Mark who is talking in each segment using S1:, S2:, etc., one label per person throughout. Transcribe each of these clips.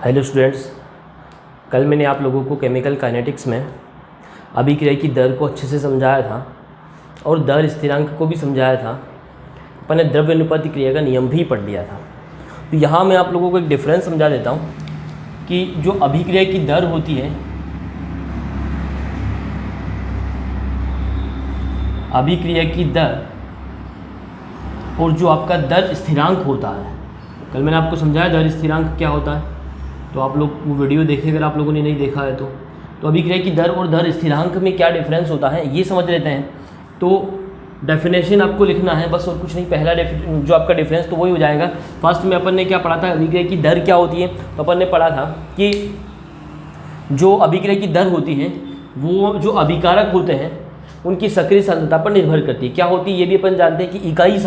S1: Hello students, कल मैंने आप लोगों को केमिकल काइनेटिक्स में अभिक्रिया की दर को अच्छे से समझाया था और दर स्थिरांक को भी समझाया था। अपन ने द्रव्य अनुपाती क्रिया का नियम भी पढ़ लिया था। तो यहाँ मैं आप लोगों को एक डिफरेंस समझा देता हूँ कि जो अभिक्रिया की दर होती है, अभिक्रिया की दर और जो आपका दर स्थिरांक होता है, कल मैंने आपको समझाया दर स्थिरांक क्या होता है। तो आप लोग वो वीडियो देखें अगर आप लोगों ने नहीं देखा है तो अभिक्रिया की दर और दर स्थिरांक में क्या डिफरेंस होता है ये समझ लेते हैं। तो डेफिनेशन आपको लिखना है बस, और कुछ नहीं। पहला जो आपका डिफरेंस तो वही हो जाएगा। फर्स्ट में अपन ने क्या पढ़ा था, अभिक्रिया की दर क्या होती है। तो अपन ने पढ़ा था कि जो अभिक्रिया की दर होती है वो जो अभिकारक होते हैं उनकी सक्रिय सांद्रता पर निर्भर करती है। क्या होती है ये भी अपन जानते हैं कि इकाई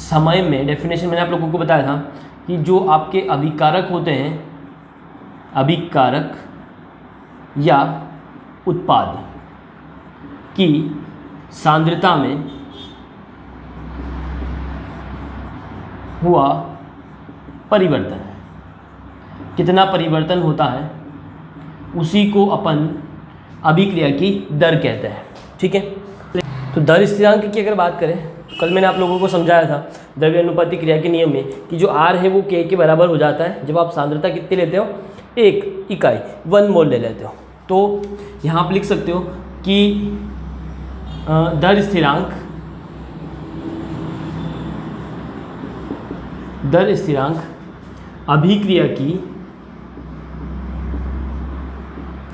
S1: समय में डेफिनेशन मैंने आप लोगों को बताया था कि जो आपके अभिकारक होते हैं, अभिकारक या उत्पाद की सांद्रता में हुआ परिवर्तन, कितना परिवर्तन होता है उसी को अपन अभिक्रिया की दर कहते हैं। ठीक है। तो दर स्थिरांक की अगर बात करें तो कल मैंने आप लोगों को समझाया था द्रव्य अनुपाती क्रिया के नियम में कि जो R है वो K के बराबर हो जाता है जब आप सांद्रता कितनी लेते हो, 1 इकाई 1 मोल ले लेते हो। तो यहाँ आप लिख सकते हो कि दर स्थिरांक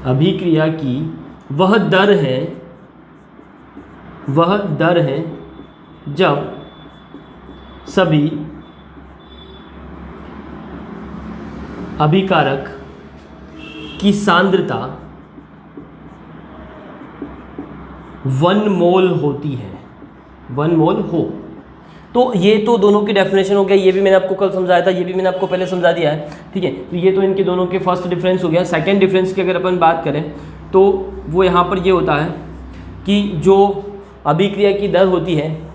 S1: अभिक्रिया की वह दर है जब सभी अभिकारक की सांद्रता 1 मोल होती है, 1 मोल हो। तो ये तो दोनों की डेफिनेशन हो गया। ये भी मैंने आपको कल समझाया था, ये भी मैंने आपको पहले समझा दिया है। ठीक है। तो ये तो इनके दोनों के फर्स्ट डिफरेंस हो गया। सेकंड डिफरेंस की अगर अपन बात करें तो वो यहाँ पर ये होता है कि जो अभिक्रिया की दर होती है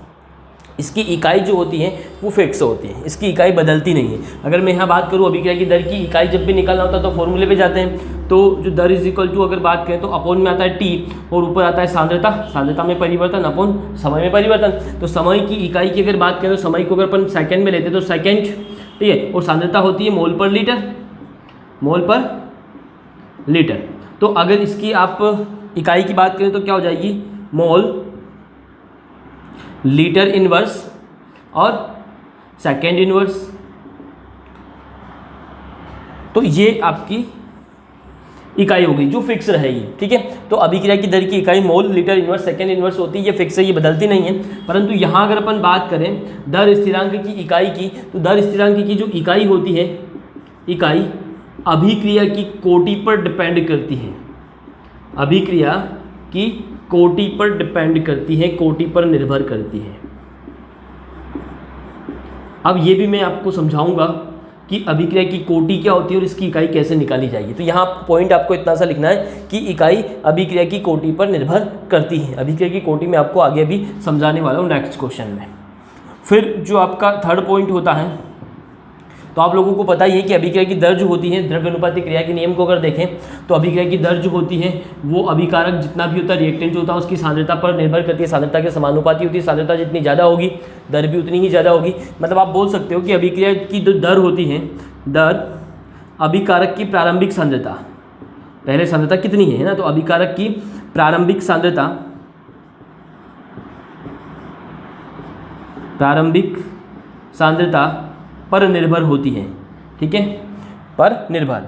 S1: इसकी इकाई जो होती है वो फिक्स होती है, इसकी इकाई बदलती नहीं है। अगर मैं यहाँ बात करूँ अभिक्रिया की दर की इकाई जब भी निकालना होता है तो फॉर्मूले पे जाते हैं। तो जो दर इज इक्वल टू अगर बात करें तो अपॉन में आता है T और ऊपर आता है सांद्रता में परिवर्तन अपॉन समय में परिवर्तन। तो समय की इकाई की अगर बात करें तो समय को अगर अपन सेकेंड में लेते हैं तो सेकेंड, ठीक है, और सांद्रता होती है मोल पर लीटर। तो अगर इसकी आप इकाई की बात करें तो क्या हो जाएगी, मोल लीटर इनवर्स और सेकेंड इनवर्स। तो ये आपकी इकाई हो गई जो फिक्स रहेगी। ठीक है। तो अभिक्रिया की दर की इकाई mole litre inverse second inverse होती है, ये फिक्स है, ये बदलती नहीं है। परंतु यहाँ अगर अपन बात करें दर स्थिरांक की इकाई की, तो दर स्थिरांक की जो इकाई होती है, इकाई अभिक्रिया की कोटि पर डिपेंड करती है, अभिक्रिया की कोटि पर डिपेंड करती है, कोटि पर निर्भर करती है। अब ये भी मैं आपको समझाऊंगा कि अभिक्रिया की कोटि क्या होती है और इसकी इकाई कैसे निकाली जाएगी। तो यहाँ पॉइंट आपको इतना सा लिखना है कि इकाई अभिक्रिया की कोटि पर निर्भर करती है। अभिक्रिया की कोटि में आपको आगे भी समझाने वाला हूँ नेक्स्ट क्वेश्चन में। फिर जो आपका थर्ड पॉइंट होता है, तो आप लोगों को पता ही है कि अभिक्रिया की दर जो होती है, द्रव्य अनुपाती क्रिया के नियम को अगर देखें तो अभिक्रिया की दर जो होती है वो अभिकारक जितना भी होता है, रिएक्टेंट जो होता है उसकी सांद्रता पर निर्भर करती है। सांद्रता के समानुपाती होती है। सांद्रता जितनी ज़्यादा होगी दर भी उतनी ही ज़्यादा होगी। मतलब आप बोल सकते हो कि अभिक्रिया की जो दर होती है, दर अभिकारक की प्रारंभिक सांद्रता, पहले सांद्रता कितनी है ना, तो अभिकारक की प्रारंभिक सांद्रता पर निर्भर होती है। ठीक है, पर निर्भर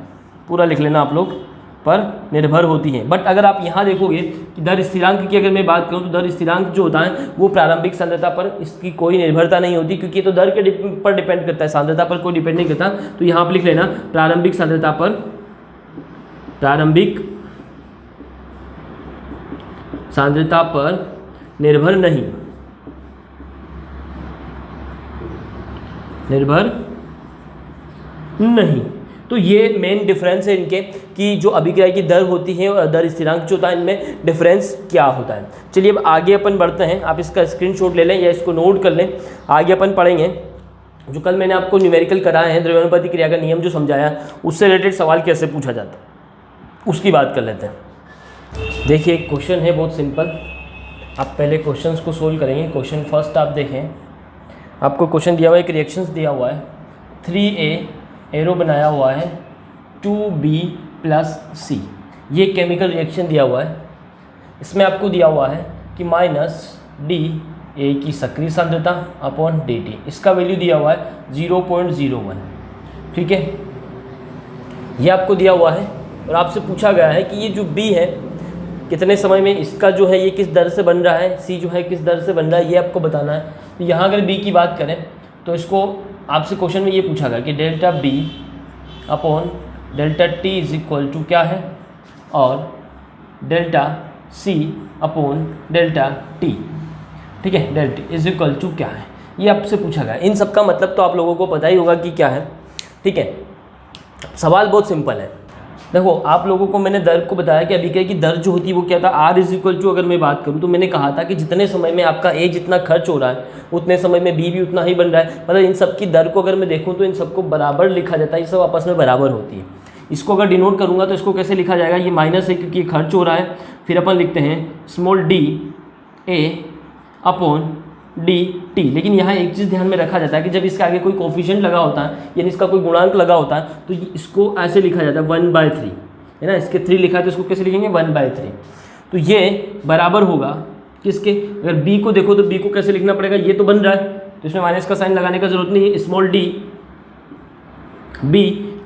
S1: पूरा लिख लेना आप लोग, पर निर्भर होती है। बट अगर आप यहाँ देखोगे कि दर स्थिरांक की अगर मैं बात करूँ तो दर स्थिरांक जो होता है वो प्रारंभिक सांद्रता पर इसकी कोई निर्भरता नहीं होती, क्योंकि ये तो दर के पर डिपेंड करता है, सांद्रता पर कोई डिपेंड नहीं करता। तो यहाँ पर लिख लेना प्रारंभिक सांद्रता पर निर्भर नहीं। तो तो ये मेन डिफरेंस है इनके कि जो अभिक्रिया की दर होती है और दर स्थिरांक जो होता है, इनमें डिफरेंस क्या होता है। चलिए अब आगे अपन बढ़ते हैं, आप इसका स्क्रीनशॉट ले लें या इसको नोट कर लें। आगे अपन पढ़ेंगे जो कल मैंने आपको न्यूमेरिकल कराए हैं, द्रव्यानुपाती क्रिया का नियम जो समझाया, उससे रिलेटेड सवाल कैसे पूछा जाता है उसकी बात कर लेते हैं। देखिए एक क्वेश्चन है बहुत सिंपल, आप पहले क्वेश्चंस को सोल्व करेंगे। क्वेश्चन फर्स्ट आप देखें, आपको क्वेश्चन दिया हुआ है, एक रिएक्शंस दिया हुआ है 3A, एरो बनाया हुआ है 2B + C, ये केमिकल रिएक्शन दिया हुआ है। इसमें आपको दिया हुआ है कि -DA की सक्रिय सांद्रता अपॉन dt, इसका वैल्यू दिया हुआ है 0.01, ठीक है, ये आपको दिया हुआ है। और आपसे पूछा गया है कि ये जो B है कितने समय में, इसका जो है ये किस दर से बन रहा है, C जो है किस दर से बन रहा है, ये आपको बताना है। तो यहाँ अगर B की बात करें तो इसको आपसे क्वेश्चन में ये पूछा गया कि delta B upon delta T is equal to क्या है, और delta C upon delta T, ठीक है, delta T is equal to क्या है, ये आपसे पूछा गया। इन सब का मतलब तो आप लोगों को पता ही होगा कि क्या है, ठीक है। सवाल बहुत सिंपल है। देखो आप लोगों को मैंने दर को बताया कि अभिक्रिया की दर जो होती है वो क्या था, R इज इक्वल टू, अगर मैं बात करूँ तो मैंने कहा था कि जितने समय में आपका A जितना खर्च हो रहा है उतने समय में B भी उतना ही बन रहा है। मतलब इन सब की दर को अगर मैं देखूँ तो इन सबको बराबर लिखा जाता है, ये सब आपस में बराबर होती है। इसको अगर डिनोट करूँगा तो इसको कैसे लिखा जाएगा, ये माइनस है क्योंकि ये खर्च हो रहा है, फिर अपन लिखते हैं स्मॉल DA अपॉन dt। लेकिन यहाँ एक चीज़ ध्यान में रखा जाता है कि जब इसके आगे कोई कोफिशिएंट लगा होता है यानी इसका कोई गुणांक लगा होता है तो इसको ऐसे लिखा जाता है 1/3, है ना, इसके 3 लिखा है तो इसको कैसे लिखेंगे 1/3। तो ये बराबर होगा किसके, अगर b को देखो तो b को कैसे लिखना पड़ेगा, ये तो बन रहा है तो इसमें माइनस का साइन लगाने का जरूरत नहीं है, small d b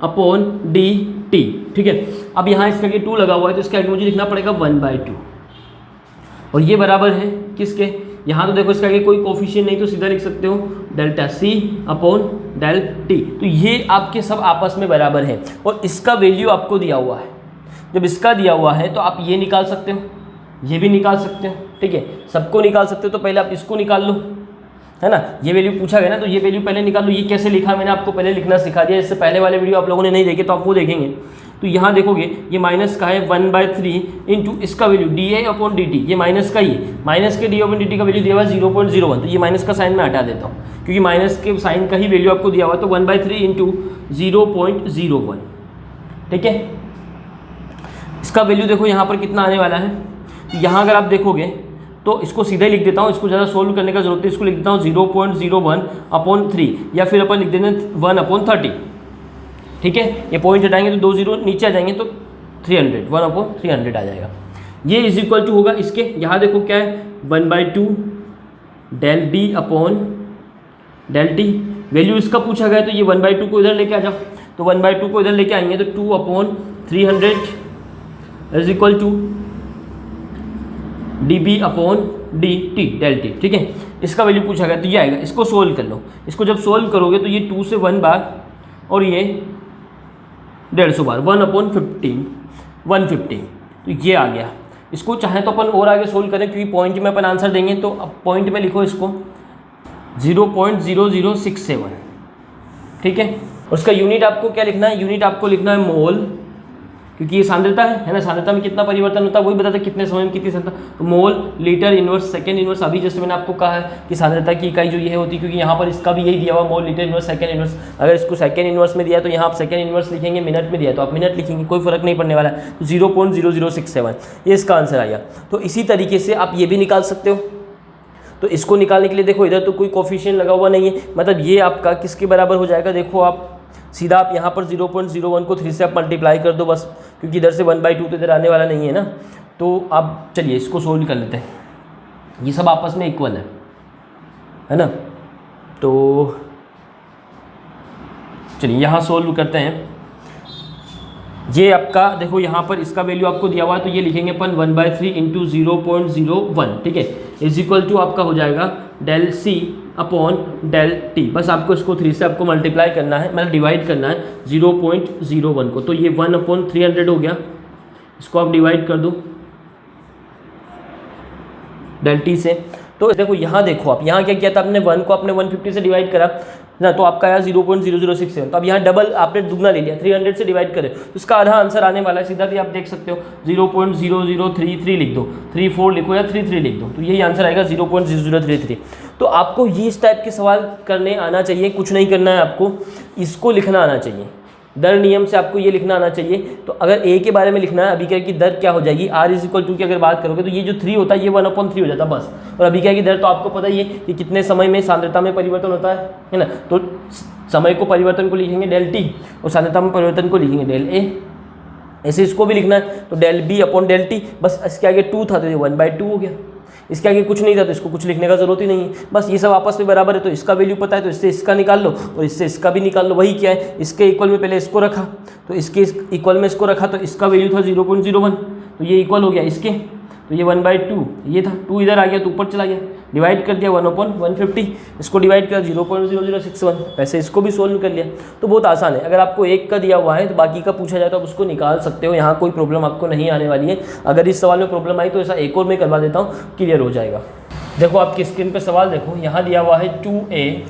S1: upon dt, ठीक है। अब यहाँ इसके आगे 2 लगा हुआ है तो इसके आगे मुझे लिखना पड़ेगा 1/2, और ये बराबर है किसके, यहाँ तो देखो इसके आगे कोई कोफिशिएंट नहीं तो सीधा लिख सकते हो delta C upon del T। तो ये आपके सब आपस में बराबर है और इसका वैल्यू आपको दिया हुआ है। जब इसका दिया हुआ है तो आप ये निकाल सकते हो, ये भी निकाल सकते हो, ठीक है, सबको निकाल सकते हो। तो पहले आप इसको निकाल लो, है ना, ये वैल्यू पूछा गया ना तो ये वैल्यू पहले निकाल लो। ये कैसे लिखा मैंने आपको पहले लिखना सिखा दिया, इससे पहले वाले वीडियो आप लोगों ने नहीं देखे तो आप वो देखेंगे। तो यहाँ देखोगे ये माइनस का है 1/3 इंटू इसका वैल्यू DA अपॉन dt, ये माइनस का ही, माइनस के DA अपॉन dt का वैल्यू दिया हुआ है 0.01, तो ये माइनस का साइन मैं हटा देता हूँ क्योंकि माइनस के साइन का ही वैल्यू आपको दिया हुआ है। तो 1/3 इंटू 0.01, ठीक है, इसका वैल्यू देखो यहाँ पर कितना आने वाला है। यहाँ अगर आप देखोगे तो इसको सीधा ही लिख देता हूँ, इसको ज़्यादा सोल्व करने का जरूरत है, इसको लिख देता हूँ 0.01 अपॉन 3 या फिर अपन लिख देते हैं 1/30, ठीक है। ये पॉइंट हटाएंगे तो 2 0 नीचे आ जाएंगे तो 300, 1/300 आ जाएगा। ये इज इक्वल टू होगा इसके, यहाँ देखो क्या है 1/2 del B upon del T, वैल्यू इसका पूछा गया तो ये 1/2 को इधर लेके आ जाओ, तो 1/2 को इधर लेके आएंगे तो 2/300 is equal to dB upon dt del T, ठीक है। इसका वैल्यू पूछा गया तो ये आएगा, इसको सोल्व कर लो। इसको जब सोल्व करोगे तो ये 2 से 1 बार और ये 150 बार 1/15, तो ये आ गया। इसको चाहे तो अपन और आगे सोल्व करें क्योंकि पॉइंट में अपन आंसर देंगे, तो अब पॉइंट में लिखो इसको 0.0067, ठीक है। और उसका यूनिट आपको क्या लिखना है, यूनिट आपको लिखना है मोल, क्योंकि ये सांद्रता है ना, सांद्रता में कितना परिवर्तन होता है वही बताता है कितने समय में कितनी सांद्रता। तो mole litre inverse second inverse, अभी जस्ट मैंने आपको कहा है कि सांद्रता की इकाई जो ये होती है, क्योंकि यहाँ पर इसका भी यही दिया हुआ mole litre inverse second inverse. अगर इसको सेकेंड इनवर्स में दिया तो यहाँ आप सेकेंड इनवर्स लिखेंगे, मिनट में दिया तो आप मिनट लिखेंगे, कोई फर्क नहीं पड़ने वाला है। तो 0.0067 ये इसका आंसर आया। तो इसी तरीके से आप ये भी निकाल सकते हो। तो इसको निकालने के लिए देखो इधर तो कोई कोफिशिएंट लगा हुआ नहीं है, मतलब ये आपका किसके बराबर हो जाएगा, देखो आप सीधा आप यहाँ पर 0.01 को 3 से आप मल्टीप्लाई कर दो बस, क्योंकि इधर से 1/2 तो इधर आने वाला नहीं है ना। तो अब चलिए इसको सोल्व कर लेते हैं, ये सब आपस में इक्वल है ना। तो चलिए यहाँ सोल्व करते हैं। ये आपका देखो यहाँ पर इसका वैल्यू आपको दिया हुआ है तो ये लिखेंगे अपन 1/3 इंटू 0.01, ठीक है, इज इक्वल टू आपका हो जाएगा del C upon del T। बस आपको इसको 3 से आपको मल्टीप्लाई करना है, मतलब डिवाइड करना है 0.01 को। तो ये 1/300 हो गया, इसको आप डिवाइड कर दो डेल T से। तो देखो यहाँ देखो आप, यहाँ क्या किया था आपने, 1 को आपने 150 से डिवाइड करा ना, तो आपका आया 0.0067। तो अब यहाँ डबल आपने दुगना ले लिया, 300 से डिवाइड करें तो इसका आधा आंसर आने वाला है। सीधा भी आप देख सकते हो 0.0033 लिख दो, 34 लिखो या 33 लिख दो, तो यही आंसर आएगा 0.0033। तो आपको ये इस टाइप के सवाल करने आना चाहिए, कुछ नहीं करना है आपको, इसको लिखना आना चाहिए। दर नियम से आपको ये लिखना आना चाहिए। तो अगर ए के बारे में लिखना है, अभिक्रिया की दर क्या हो जाएगी, r = की अगर बात करोगे तो ये जो 3 होता है ये 1/3 हो जाता है बस। और अभिक्रिया की दर तो आपको पता ही है कि कितने समय में सांद्रता में परिवर्तन होता है ना। तो समय को परिवर्तन को लिखेंगे डेल टी और सांद्रता में परिवर्तन को लिखेंगे डेल ए। ऐसे इसको भी लिखना है तो डेल b/डेल टी, बस इसके आगे 2 था तो ये 1/2 हो गया। इसके आगे कुछ नहीं था तो इसको कुछ लिखने का जरूरत ही नहीं है, बस ये सब आपस में बराबर है। तो इसका वैल्यू पता है तो इससे इसका निकाल लो और इससे इसका भी निकाल लो। वही क्या है, इसके इक्वल में पहले इसको रखा तो इसके इक्वल में इसको रखा तो इसका वैल्यू था 0.01, तो ये इक्वल हो गया इसके, तो ये 1/2 ये था, 2 इधर आ गया तो ऊपर चला गया, डिवाइड कर दिया 1/150, इसको डिवाइड कर 0.0061, वैसे इसको भी सोल्व कर लिया। तो बहुत आसान है। अगर आपको एक का दिया हुआ है तो बाकी का पूछा जाए तो आप उसको निकाल सकते हो, यहाँ कोई प्रॉब्लम आपको नहीं आने वाली है। अगर इस सवाल में प्रॉब्लम आई तो ऐसा एक और मैं करवा देता हूँ, क्लियर हो जाएगा। देखो आपकी स्क्रीन पर सवाल देखो, यहाँ दिया हुआ है 2a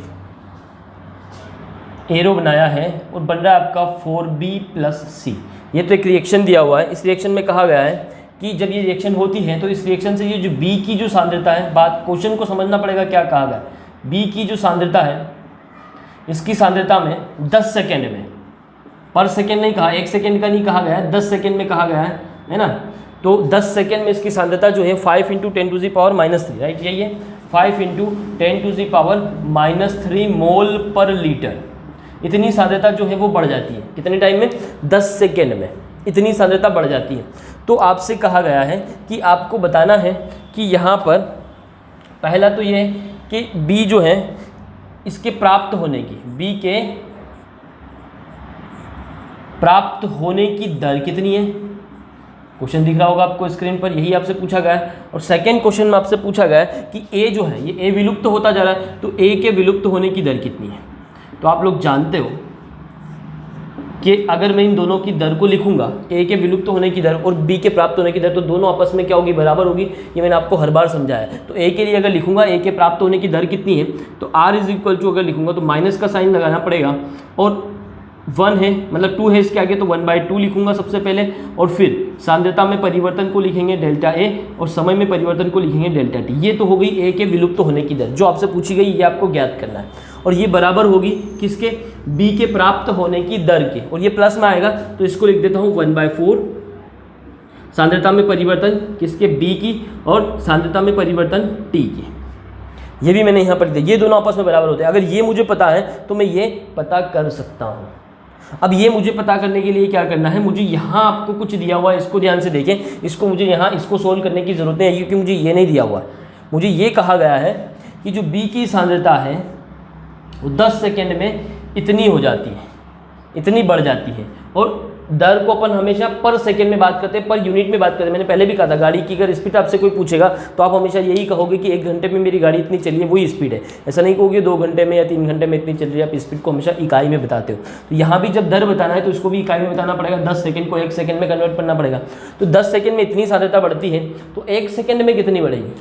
S1: एरो बनाया है और बन रहा है आपका 4b+c। ये तो एक रिएक्शन दिया हुआ है। इस रिएक्शन में कहा गया है कि जब ये रिएक्शन होती है तो इस रिएक्शन से ये जो B की जो सांद्रता है, बात क्वेश्चन को समझना पड़ेगा क्या कहा गया। B की जो सांद्रता है, इसकी सांद्रता में 10 सेकेंड में, पर सेकेंड नहीं कहा, 1 सेकेंड का नहीं कहा गया है, 10 सेकेंड में कहा गया है ना। तो 10 सेकेंड में इसकी सांद्रता जो है 5 × 10⁻⁻3, राइट, यही है 5 × 10⁻³ मोल पर लीटर। इतनी सांद्रता जो है वो बढ़ जाती है कितने टाइम में, 10 सेकेंड में इतनी सांद्रता बढ़ जाती है। तो आपसे कहा गया है कि आपको बताना है कि यहाँ पर पहला तो ये कि B जो है इसके प्राप्त होने की, B के प्राप्त होने की दर कितनी है। क्वेश्चन दिख रहा होगा आपको स्क्रीन पर, यही आपसे पूछा गया है। और सेकंड क्वेश्चन में आपसे पूछा गया है कि A जो है ये A विलुप्त होता जा रहा है, तो A के विलुप्त होने की दर कितनी है। तो आप लोग जानते हो कि अगर मैं इन दोनों की दर को लिखूंगा, A के विलुप्त होने की दर और B के प्राप्त होने की दर, तो दोनों आपस में क्या होगी, बराबर होगी। ये मैंने आपको हर बार समझाया है। तो A के लिए अगर लिखूंगा A के प्राप्त होने की दर कितनी है, तो R = अगर लिखूंगा तो माइनस का साइन लगाना पड़ेगा और 1 है मतलब 2 है इसके आगे, तो 1/2 लिखूंगा सबसे पहले, और फिर सांद्रता में परिवर्तन को लिखेंगे डेल्टा A और समय में परिवर्तन को लिखेंगे डेल्टा T। ये तो हो गई A के विलुप्त होने की दर जो आपसे पूछी गई, ये आपको ज्ञात करना है। और ये बराबर होगी किसके, B के प्राप्त होने की दर के, और ये प्लस में आएगा तो इसको लिख देता हूँ 1/4 सांद्रता में परिवर्तन किसके, B की, और सांद्रता में परिवर्तन T की। ये भी मैंने यहाँ पर दिया, ये दोनों आपस में बराबर होते हैं। अगर ये मुझे पता है तो मैं ये पता कर सकता हूँ। अब ये मुझे पता करने के लिए क्या करना है, मुझे यहाँ आपको कुछ दिया हुआ है, इसको ध्यान से देखें, इसको मुझे यहाँ इसको सोल्व करने की ज़रूरत नहीं है क्योंकि मुझे ये नहीं दिया हुआ है। मुझे ये कहा गया है कि जो B की सांद्रता है वो 10 सेकेंड में इतनी हो जाती है, इतनी बढ़ जाती है, और दर को अपन हमेशा पर सेकेंड में बात करते हैं, पर यूनिट में बात करते हैं। मैंने पहले भी कहा था गाड़ी की अगर स्पीड आपसे कोई पूछेगा तो आप हमेशा यही कहोगे कि 1 घंटे में मेरी गाड़ी इतनी चली है, वही स्पीड है। ऐसा नहीं कहोगे 2 घंटे में या 3 घंटे में इतनी चल रही है, आप स्पीड को हमेशा इकाई में बताते हो। तो यहाँ भी जब दर बताना है तो इसको भी इकाई में बताना पड़ेगा, 10 सेकेंड को 1 सेकेंड में कन्वर्ट करना पड़ेगा। तो 10 सेकेंड में इतनी सांद्रता बढ़ती है तो 1 सेकेंड में कितनी बढ़ेगी,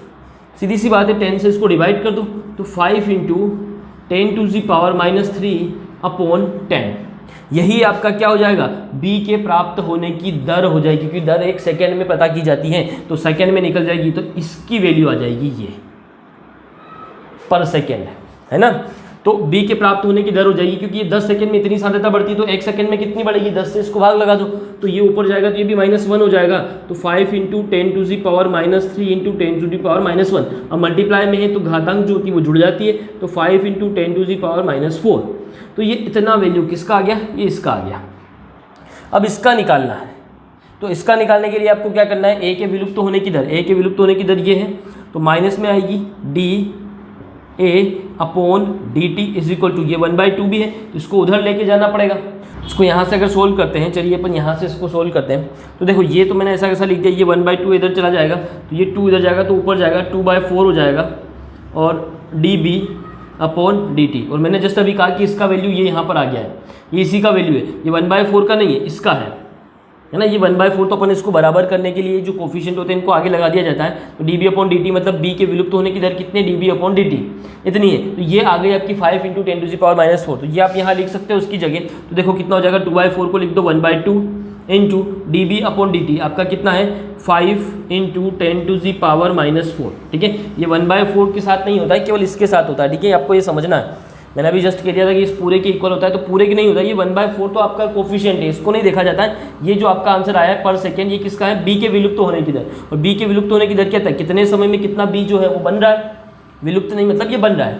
S1: सीधी सी बात है, 10 से इसको डिवाइड कर दो तो 5 × 10⁻³ यही आपका क्या हो जाएगा, B के प्राप्त होने की दर हो जाएगी, क्योंकि दर 1 सेकेंड में पता की जाती है तो सेकेंड में निकल जाएगी, तो इसकी वैल्यू आ जाएगी ये पर सेकेंड, है ना। तो B के प्राप्त होने की दर हो जाएगी, क्योंकि ये 10 सेकेंड में इतनी सांद्रता बढ़ती है तो 1 सेकेंड में कितनी बढ़ेगी, 10 से इसको भाग लगा दो तो ये ऊपर जाएगा तो ये भी -1 हो जाएगा। तो 5 × 10⁻³ × 10⁻1, अब मल्टीप्लाई में है तो घातांक जो होती है वो जुड़ जाती है, तो 5 × 10⁻⁴। तो ये इतना वैल्यू किसका आ गया, ये इसका आ गया। अब इसका निकालना है, तो इसका निकालने के लिए आपको क्या करना है, A के विलुप्त होने की दर, A के विलुप्त होने की दर ये है, तो माइनस में आएगी dA/dt = ये 1/2 भी है तो इसको उधर लेके जाना पड़ेगा। इसको यहाँ से अगर सोल्व करते हैं, चलिए अपन यहाँ से इसको सोल्व करते हैं। तो देखो ये तो मैंने ऐसा लिख दिया, ये 1/2 इधर चला जाएगा तो ये 2 इधर जाएगा तो ऊपर जाएगा 2/4 हो जाएगा, और dB/dt, और मैंने जस्ट अभी कहा कि इसका वैल्यू ये यहाँ पर आ गया है, ये इसी का वैल्यू है, ये 1/4 का नहीं है, इसका है, है ना। ये 1/4 तो अपन इसको बराबर करने के लिए जो कोफिशिएंट होते हैं इनको आगे लगा दिया जाता है। तो dB/dt मतलब b के विलुप्त होने की दर कितनी है, dB/dt इतनी है। तो ये आ गई आपकी 5 × 10⁻⁻⁴। तो ये आप यहाँ लिख सकते हो उसकी जगह। तो देखो कितना हो जाएगा, 2/4 को लिख दो 1/2 इंटू dB/dt आपका कितना है 5 × 10⁻⁻⁴। ठीक है, ये 1/4 के साथ नहीं होता है, केवल इसके साथ होता है। ठीक है, आपको ये समझना है। मैंने अभी जस्ट कह दिया था कि इस पूरे के इक्वल होता है, तो पूरे की नहीं होता है। ये 1/4 तो आपका कोफिशिएंट है, इसको नहीं देखा जाता है। ये जो आपका आंसर आया है पर सेकेंड, ये किसका है, बी के विलुप्त होने की दर। और बी के विलुप्त होने की दर क्या था, कितने समय में कितना बी जो है वो बन रहा है, विलुप्त नहीं मतलब ये बन रहा है,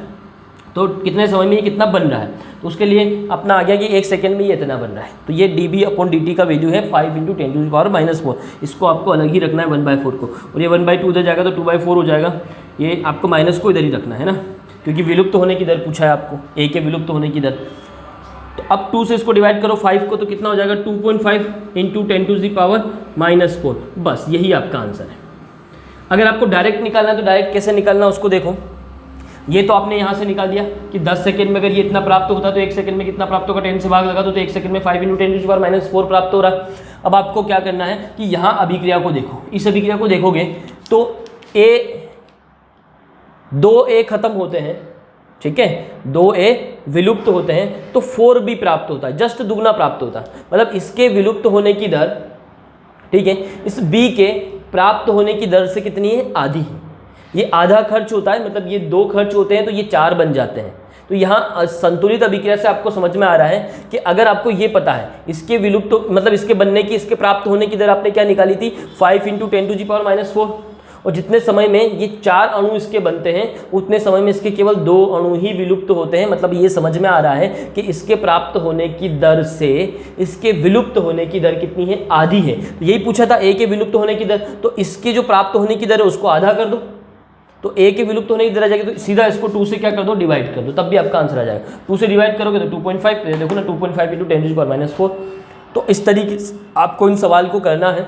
S1: तो कितने समय में ये कितना बन रहा है। तो उसके लिए अपना आ गया कि 1 सेकेंड में ये इतना बन रहा है। तो ये dB/dt का वैल्यू है 5 × 10⁻⁻⁴। इसको आपको अलग ही रखना है 1/4 को, और ये 1/2 उधर जाएगा तो 2/4 हो जाएगा। ये आपको माइनस को इधर ही रखना है ना, क्योंकि विलुप्त होने की दर पूछा है आपको, ए के विलुप्त होने की दर। तो अब 2 से इसको डिवाइड करो 5 को, तो कितना हो जाएगा 2.5 × 10⁻⁻⁴। बस यही आपका आंसर है। अगर आपको डायरेक्ट निकालना है तो डायरेक्ट कैसे निकालना उसको देखो। ये तो आपने यहाँ से निकाल दिया कि 10 सेकंड में अगर ये इतना प्राप्त होता तो 1 सेकंड में कितना प्राप्त होगा, 10 से भाग लगा तो 1 सेकंड में 5 × 10⁻⁴ प्राप्त हो रहा है। अब आपको क्या करना है कि यहाँ अभिक्रिया को देखो। इस अभिक्रिया को देखोगे तो दो ए खत्म होते हैं, ठीक है, 2a विलुप्त होते हैं, तो 4b प्राप्त होता है, जस्ट दुगना प्राप्त होता है। मतलब इसके विलुप्त होने की दर, ठीक है, इस b के प्राप्त होने की दर से कितनी है, आधी है। ये आधा खर्च होता है, मतलब ये 2 खर्च होते हैं तो ये 4 बन जाते हैं। तो यहाँ संतुलित अभिक्रिया से आपको समझ में आ रहा है कि अगर आपको ये पता है इसके विलुप्त मतलब इसके बनने की, इसके प्राप्त होने की दर आपने क्या निकाली थी 5 × 10⁻⁻⁴, और जितने समय में ये 4 अणु इसके बनते हैं उतने समय में इसके केवल 2 अणु ही विलुप्त होते हैं। मतलब ये समझ में आ रहा है कि इसके प्राप्त होने की दर से इसके विलुप्त होने की दर कितनी है, आधी है। तो यही पूछा था ए के विलुप्त होने की दर, तो इसके जो प्राप्त होने की दर है उसको आधा कर दो, तो ए के विलुप्त होने की दर आ जाएगी। तो सीधा इसको 2 से क्या कर दो, डिवाइड कर दो, तब भी आपका आंसर आ जाएगा। 2 से डिवाइड करोगे तो 2.5, देखो ना 2.5 × 10⁻⁻⁴। तो इस तरीके से आपको इन सवाल को करना है,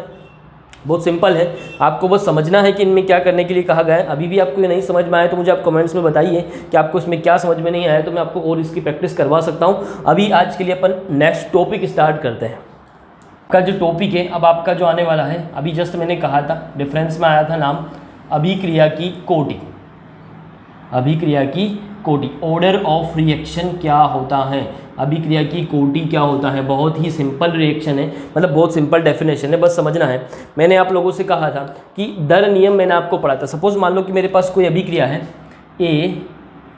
S1: बहुत सिंपल है। आपको बस समझना है कि इनमें क्या करने के लिए कहा गया है। अभी भी आपको ये नहीं समझ में आया तो मुझे आप कमेंट्स में बताइए कि आपको इसमें क्या समझ में नहीं आया, तो मैं आपको और इसकी प्रैक्टिस करवा सकता हूँ। अभी आज के लिए अपन नेक्स्ट टॉपिक स्टार्ट करते हैं। का जो टॉपिक है अब आपका जो आने वाला है, अभी जस्ट मैंने कहा था डिफरेंस में आया था नाम, अभिक्रिया की कोटि। अभिक्रिया की कोटि, ऑर्डर ऑफ रिएक्शन क्या होता है, अभिक्रिया की कोटि क्या होता है। बहुत ही सिंपल रिएक्शन है, मतलब बहुत सिंपल डेफिनेशन है, बस समझना है। मैंने आप लोगों से कहा था कि दर नियम मैंने आपको पढ़ा था। सपोज मान लो कि मेरे पास कोई अभिक्रिया है A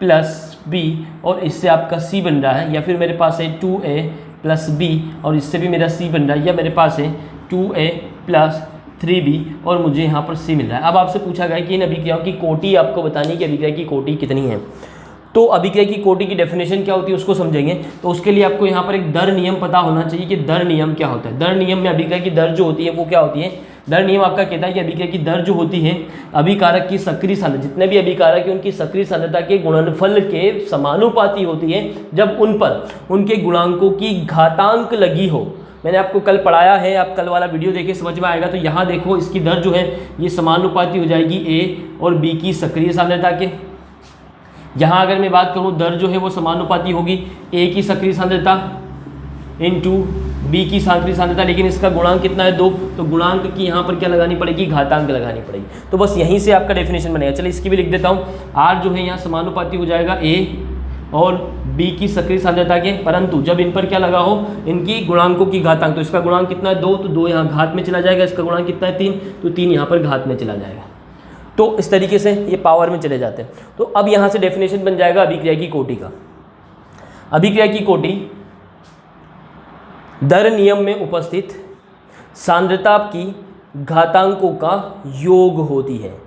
S1: + B और इससे आपका C बन रहा है, या फिर मेरे पास है 2A + B और इससे भी मेरा C बन रहा है, या मेरे पास है 2A + 3B और मुझे यहाँ पर C मिल रहा है। अब आपसे पूछा गया कि इन अभिक्रियाओं की कोटि आपको बतानी है कि अभिक्रिया की कोटि कितनी है। तो अभिक्रिया की कोटि की डेफिनेशन क्या होती है उसको समझेंगे। तो उसके लिए आपको यहाँ पर एक दर नियम पता होना चाहिए कि दर नियम क्या होता है। दर नियम में अभिक्रिया की दर जो होती है वो क्या होती है, दर नियम आपका कहता है कि अभिक्रिया की दर जो होती है अभिकारक की सक्रिय सांद्रता, जितने भी अभिकारक है उनकी सक्रिय सांद्रता के गुणनफल के समानुपाती होती है, जब उन पर उनके गुणांकों की घातांक लगी हो। मैंने आपको कल पढ़ाया है, आप कल वाला वीडियो देखें समझ में आएगा। तो यहाँ देखो इसकी दर जो है ये समानुपाती हो जाएगी A और B की सक्रिय सांद्रता के। यहाँ अगर मैं बात करूँ दर जो है वो समानुपाती होगी A की सक्रिय सांद्रता इंटू B की सक्रिय सांद्रता, लेकिन इसका गुणांक कितना है 2, तो गुणांक की यहाँ पर क्या लगानी पड़ेगी, घातांक लगानी पड़ेगी। तो बस यहीं से आपका डेफिनेशन बनेगा। चलिए इसकी भी लिख देता हूँ। R जो है यहाँ समानुपाती हो जाएगा A और B की सक्रिय सांद्रता के, परंतु जब इन पर क्या लगा हो, इनकी गुणांकों की घातांक। तो इसका गुणांक कितना है 2, तो 2 यहाँ घात में चला जाएगा। इसका गुणांक कितना है 3, तो 3 यहाँ पर घात में चला जाएगा। तो इस तरीके से ये पावर में चले जाते हैं। तो अब यहाँ से डेफिनेशन बन जाएगा अभिक्रिया की कोटि का। अभिक्रिया की कोटि दर नियम में उपस्थित सांद्रता की घातांकों का योग होती है।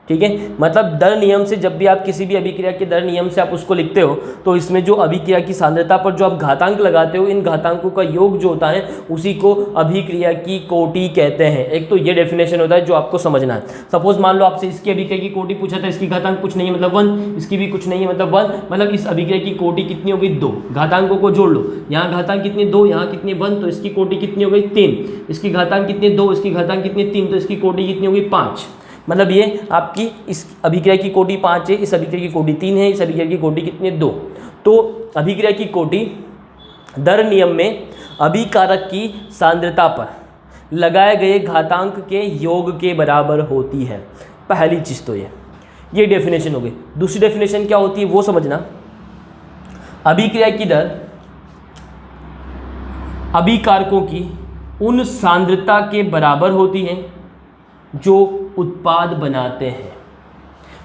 S1: ठीक है, मतलब दर नियम से जब भी आप किसी भी अभिक्रिया के दर नियम से आप उसको लिखते हो तो इसमें जो अभिक्रिया की सांद्रता पर जो आप घातांक लगाते हो, इन घातांकों का योग जो होता है उसी को अभिक्रिया की कोटि कहते हैं। एक तो ये डेफिनेशन होता है जो आपको समझना है। सपोज मान लो आपसे इसकी अभिक्रिया की कोटि पूछा था, इसकी घातांक कुछ नहीं है मतलब 1, इसकी भी कुछ नहीं है मतलब 1, मतलब इस अभिक्रिया की कोटि कितनी हो गई 2। घातांकों को जोड़ लो, यहाँ घातांक कितनी 2, यहाँ कितनी 1, तो इसकी कोटि कितनी हो गई 3। इसकी घातांक कितनी 2, इसकी घातांक कितनी 3, तो इसकी कोटि कितनी हो गई 5। मतलब ये आपकी इस अभिक्रिया की कोटि 5 है, इस अभिक्रिया की कोटि 3 है, इस अभिक्रिया की कोटि कितनी 2। तो अभिक्रिया की कोटि दर नियम में अभिकारक की सांद्रता पर लगाए गए घातांक के योग के बराबर होती है। पहली चीज़ तो ये डेफिनेशन हो गई। दूसरी डेफिनेशन क्या होती है वो समझना। अभिक्रिया की दर अभिकारकों की उन सांद्रता के बराबर होती है जो उत्पाद बनाते हैं।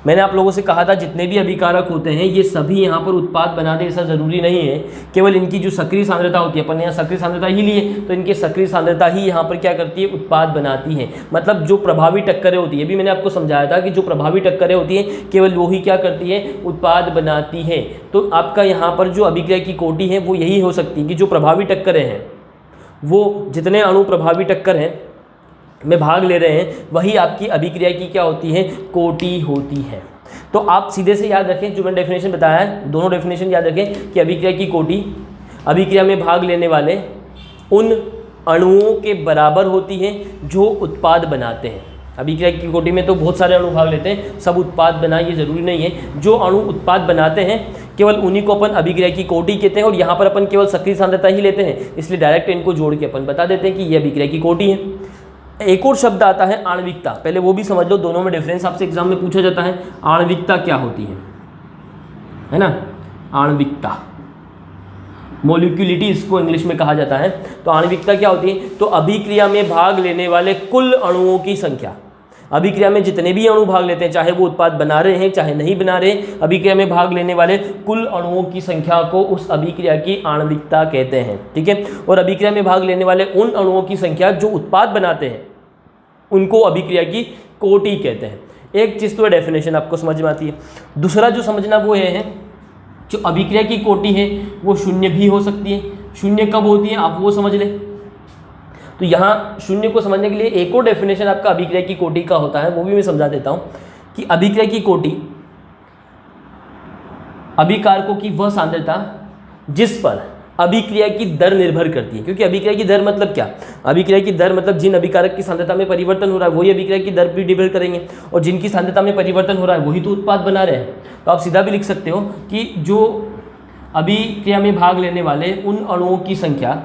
S1: मैंने आप लोगों से कहा था जितने भी अभिकारक होते हैं ये सभी यहाँ पर उत्पाद बनाते, ऐसा ज़रूरी नहीं है। केवल इनकी जो सक्रिय सांद्रता होती है, अपन यहाँ सक्रिय सांद्रता ही लिए तो इनकी सक्रिय सांद्रता ही यहाँ पर क्या करती है, उत्पाद बनाती है। मतलब जो प्रभावी टक्करें होती है, अभी मैंने आपको समझाया था कि जो प्रभावी टक्करें होती हैं केवल वो ही क्या करती है, उत्पाद बनाती है। तो आपका यहाँ पर जो अभिक्रिया की कोटि है वो यही हो सकती है कि जो प्रभावी टक्करें हैं, वो जितने अणु प्रभावी टक्कर हैं में भाग ले रहे हैं, वही आपकी अभिक्रिया की क्या होती है, कोटि होती है। तो आप सीधे से याद रखें, जो मैंने डेफिनेशन बताया है, दोनों डेफिनेशन याद रखें कि अभिक्रिया की कोटि अभिक्रिया में भाग लेने वाले उन अणुओं के बराबर होती है जो उत्पाद बनाते हैं। अभिक्रिया की कोटि में तो बहुत सारे अणु भाग लेते हैं, सब उत्पाद बनाए ये जरूरी नहीं है। जो अणु उत्पाद बनाते हैं केवल उन्हीं को अपन अभिक्रिया की कोटि कहते हैं। और यहाँ पर अपन केवल सक्रिय सांद्रता ही लेते हैं, इसलिए डायरेक्ट इनको जोड़ के अपन बता देते हैं कि ये अभिक्रिया की कोटि है। एक और शब्द आता है आणविकता, पहले वो भी समझ लो, दोनों में डिफरेंस आपसे एग्जाम में पूछा जाता है। आणविकता क्या होती है ना, आणविकता, मोलिक्युलिटी इसको इंग्लिश में कहा जाता है। तो आणविकता क्या होती है, तो अभिक्रिया में भाग लेने वाले कुल अणुओं की संख्या। अभिक्रिया में जितने भी अणु भाग लेते हैं, चाहे वो उत्पाद बना रहे हैं चाहे नहीं बना रहे, अभिक्रिया में भाग लेने वाले कुल अणुओं की संख्या को उस अभिक्रिया की आणविकता कहते हैं। ठीक है, और अभिक्रिया में भाग लेने वाले उन अणुओं की संख्या जो उत्पाद बनाते हैं उनको अभिक्रिया की कोटि कहते हैं। एक चीज़ तो डेफिनेशन आपको समझ में आती है। दूसरा जो समझना वो ये है, जो अभिक्रिया की कोटि है वो शून्य भी हो सकती है। शून्य कब होती है आप वो समझ लें। तो यहाँ शून्य को समझने के लिए एक और डेफिनेशन आपका अभिक्रिया की कोटि का होता है, वो भी मैं समझा देता हूँ कि अभिक्रिया की कोटि अभिकारकों की वह सांद्रता जिस पर अभिक्रिया की दर निर्भर करती है। क्योंकि अभिक्रिया की दर मतलब क्या, अभिक्रिया की दर मतलब जिन अभिकारक की सांद्रता में परिवर्तन हो रहा है वही अभिक्रिया की दर भी निर्भर करेंगे, और जिनकी सांद्रता में परिवर्तन हो रहा है वही तो उत्पाद बना रहे हैं। तो आप सीधा भी लिख सकते हो कि जो अभिक्रिया में भाग लेने वाले उन अणुओं की संख्या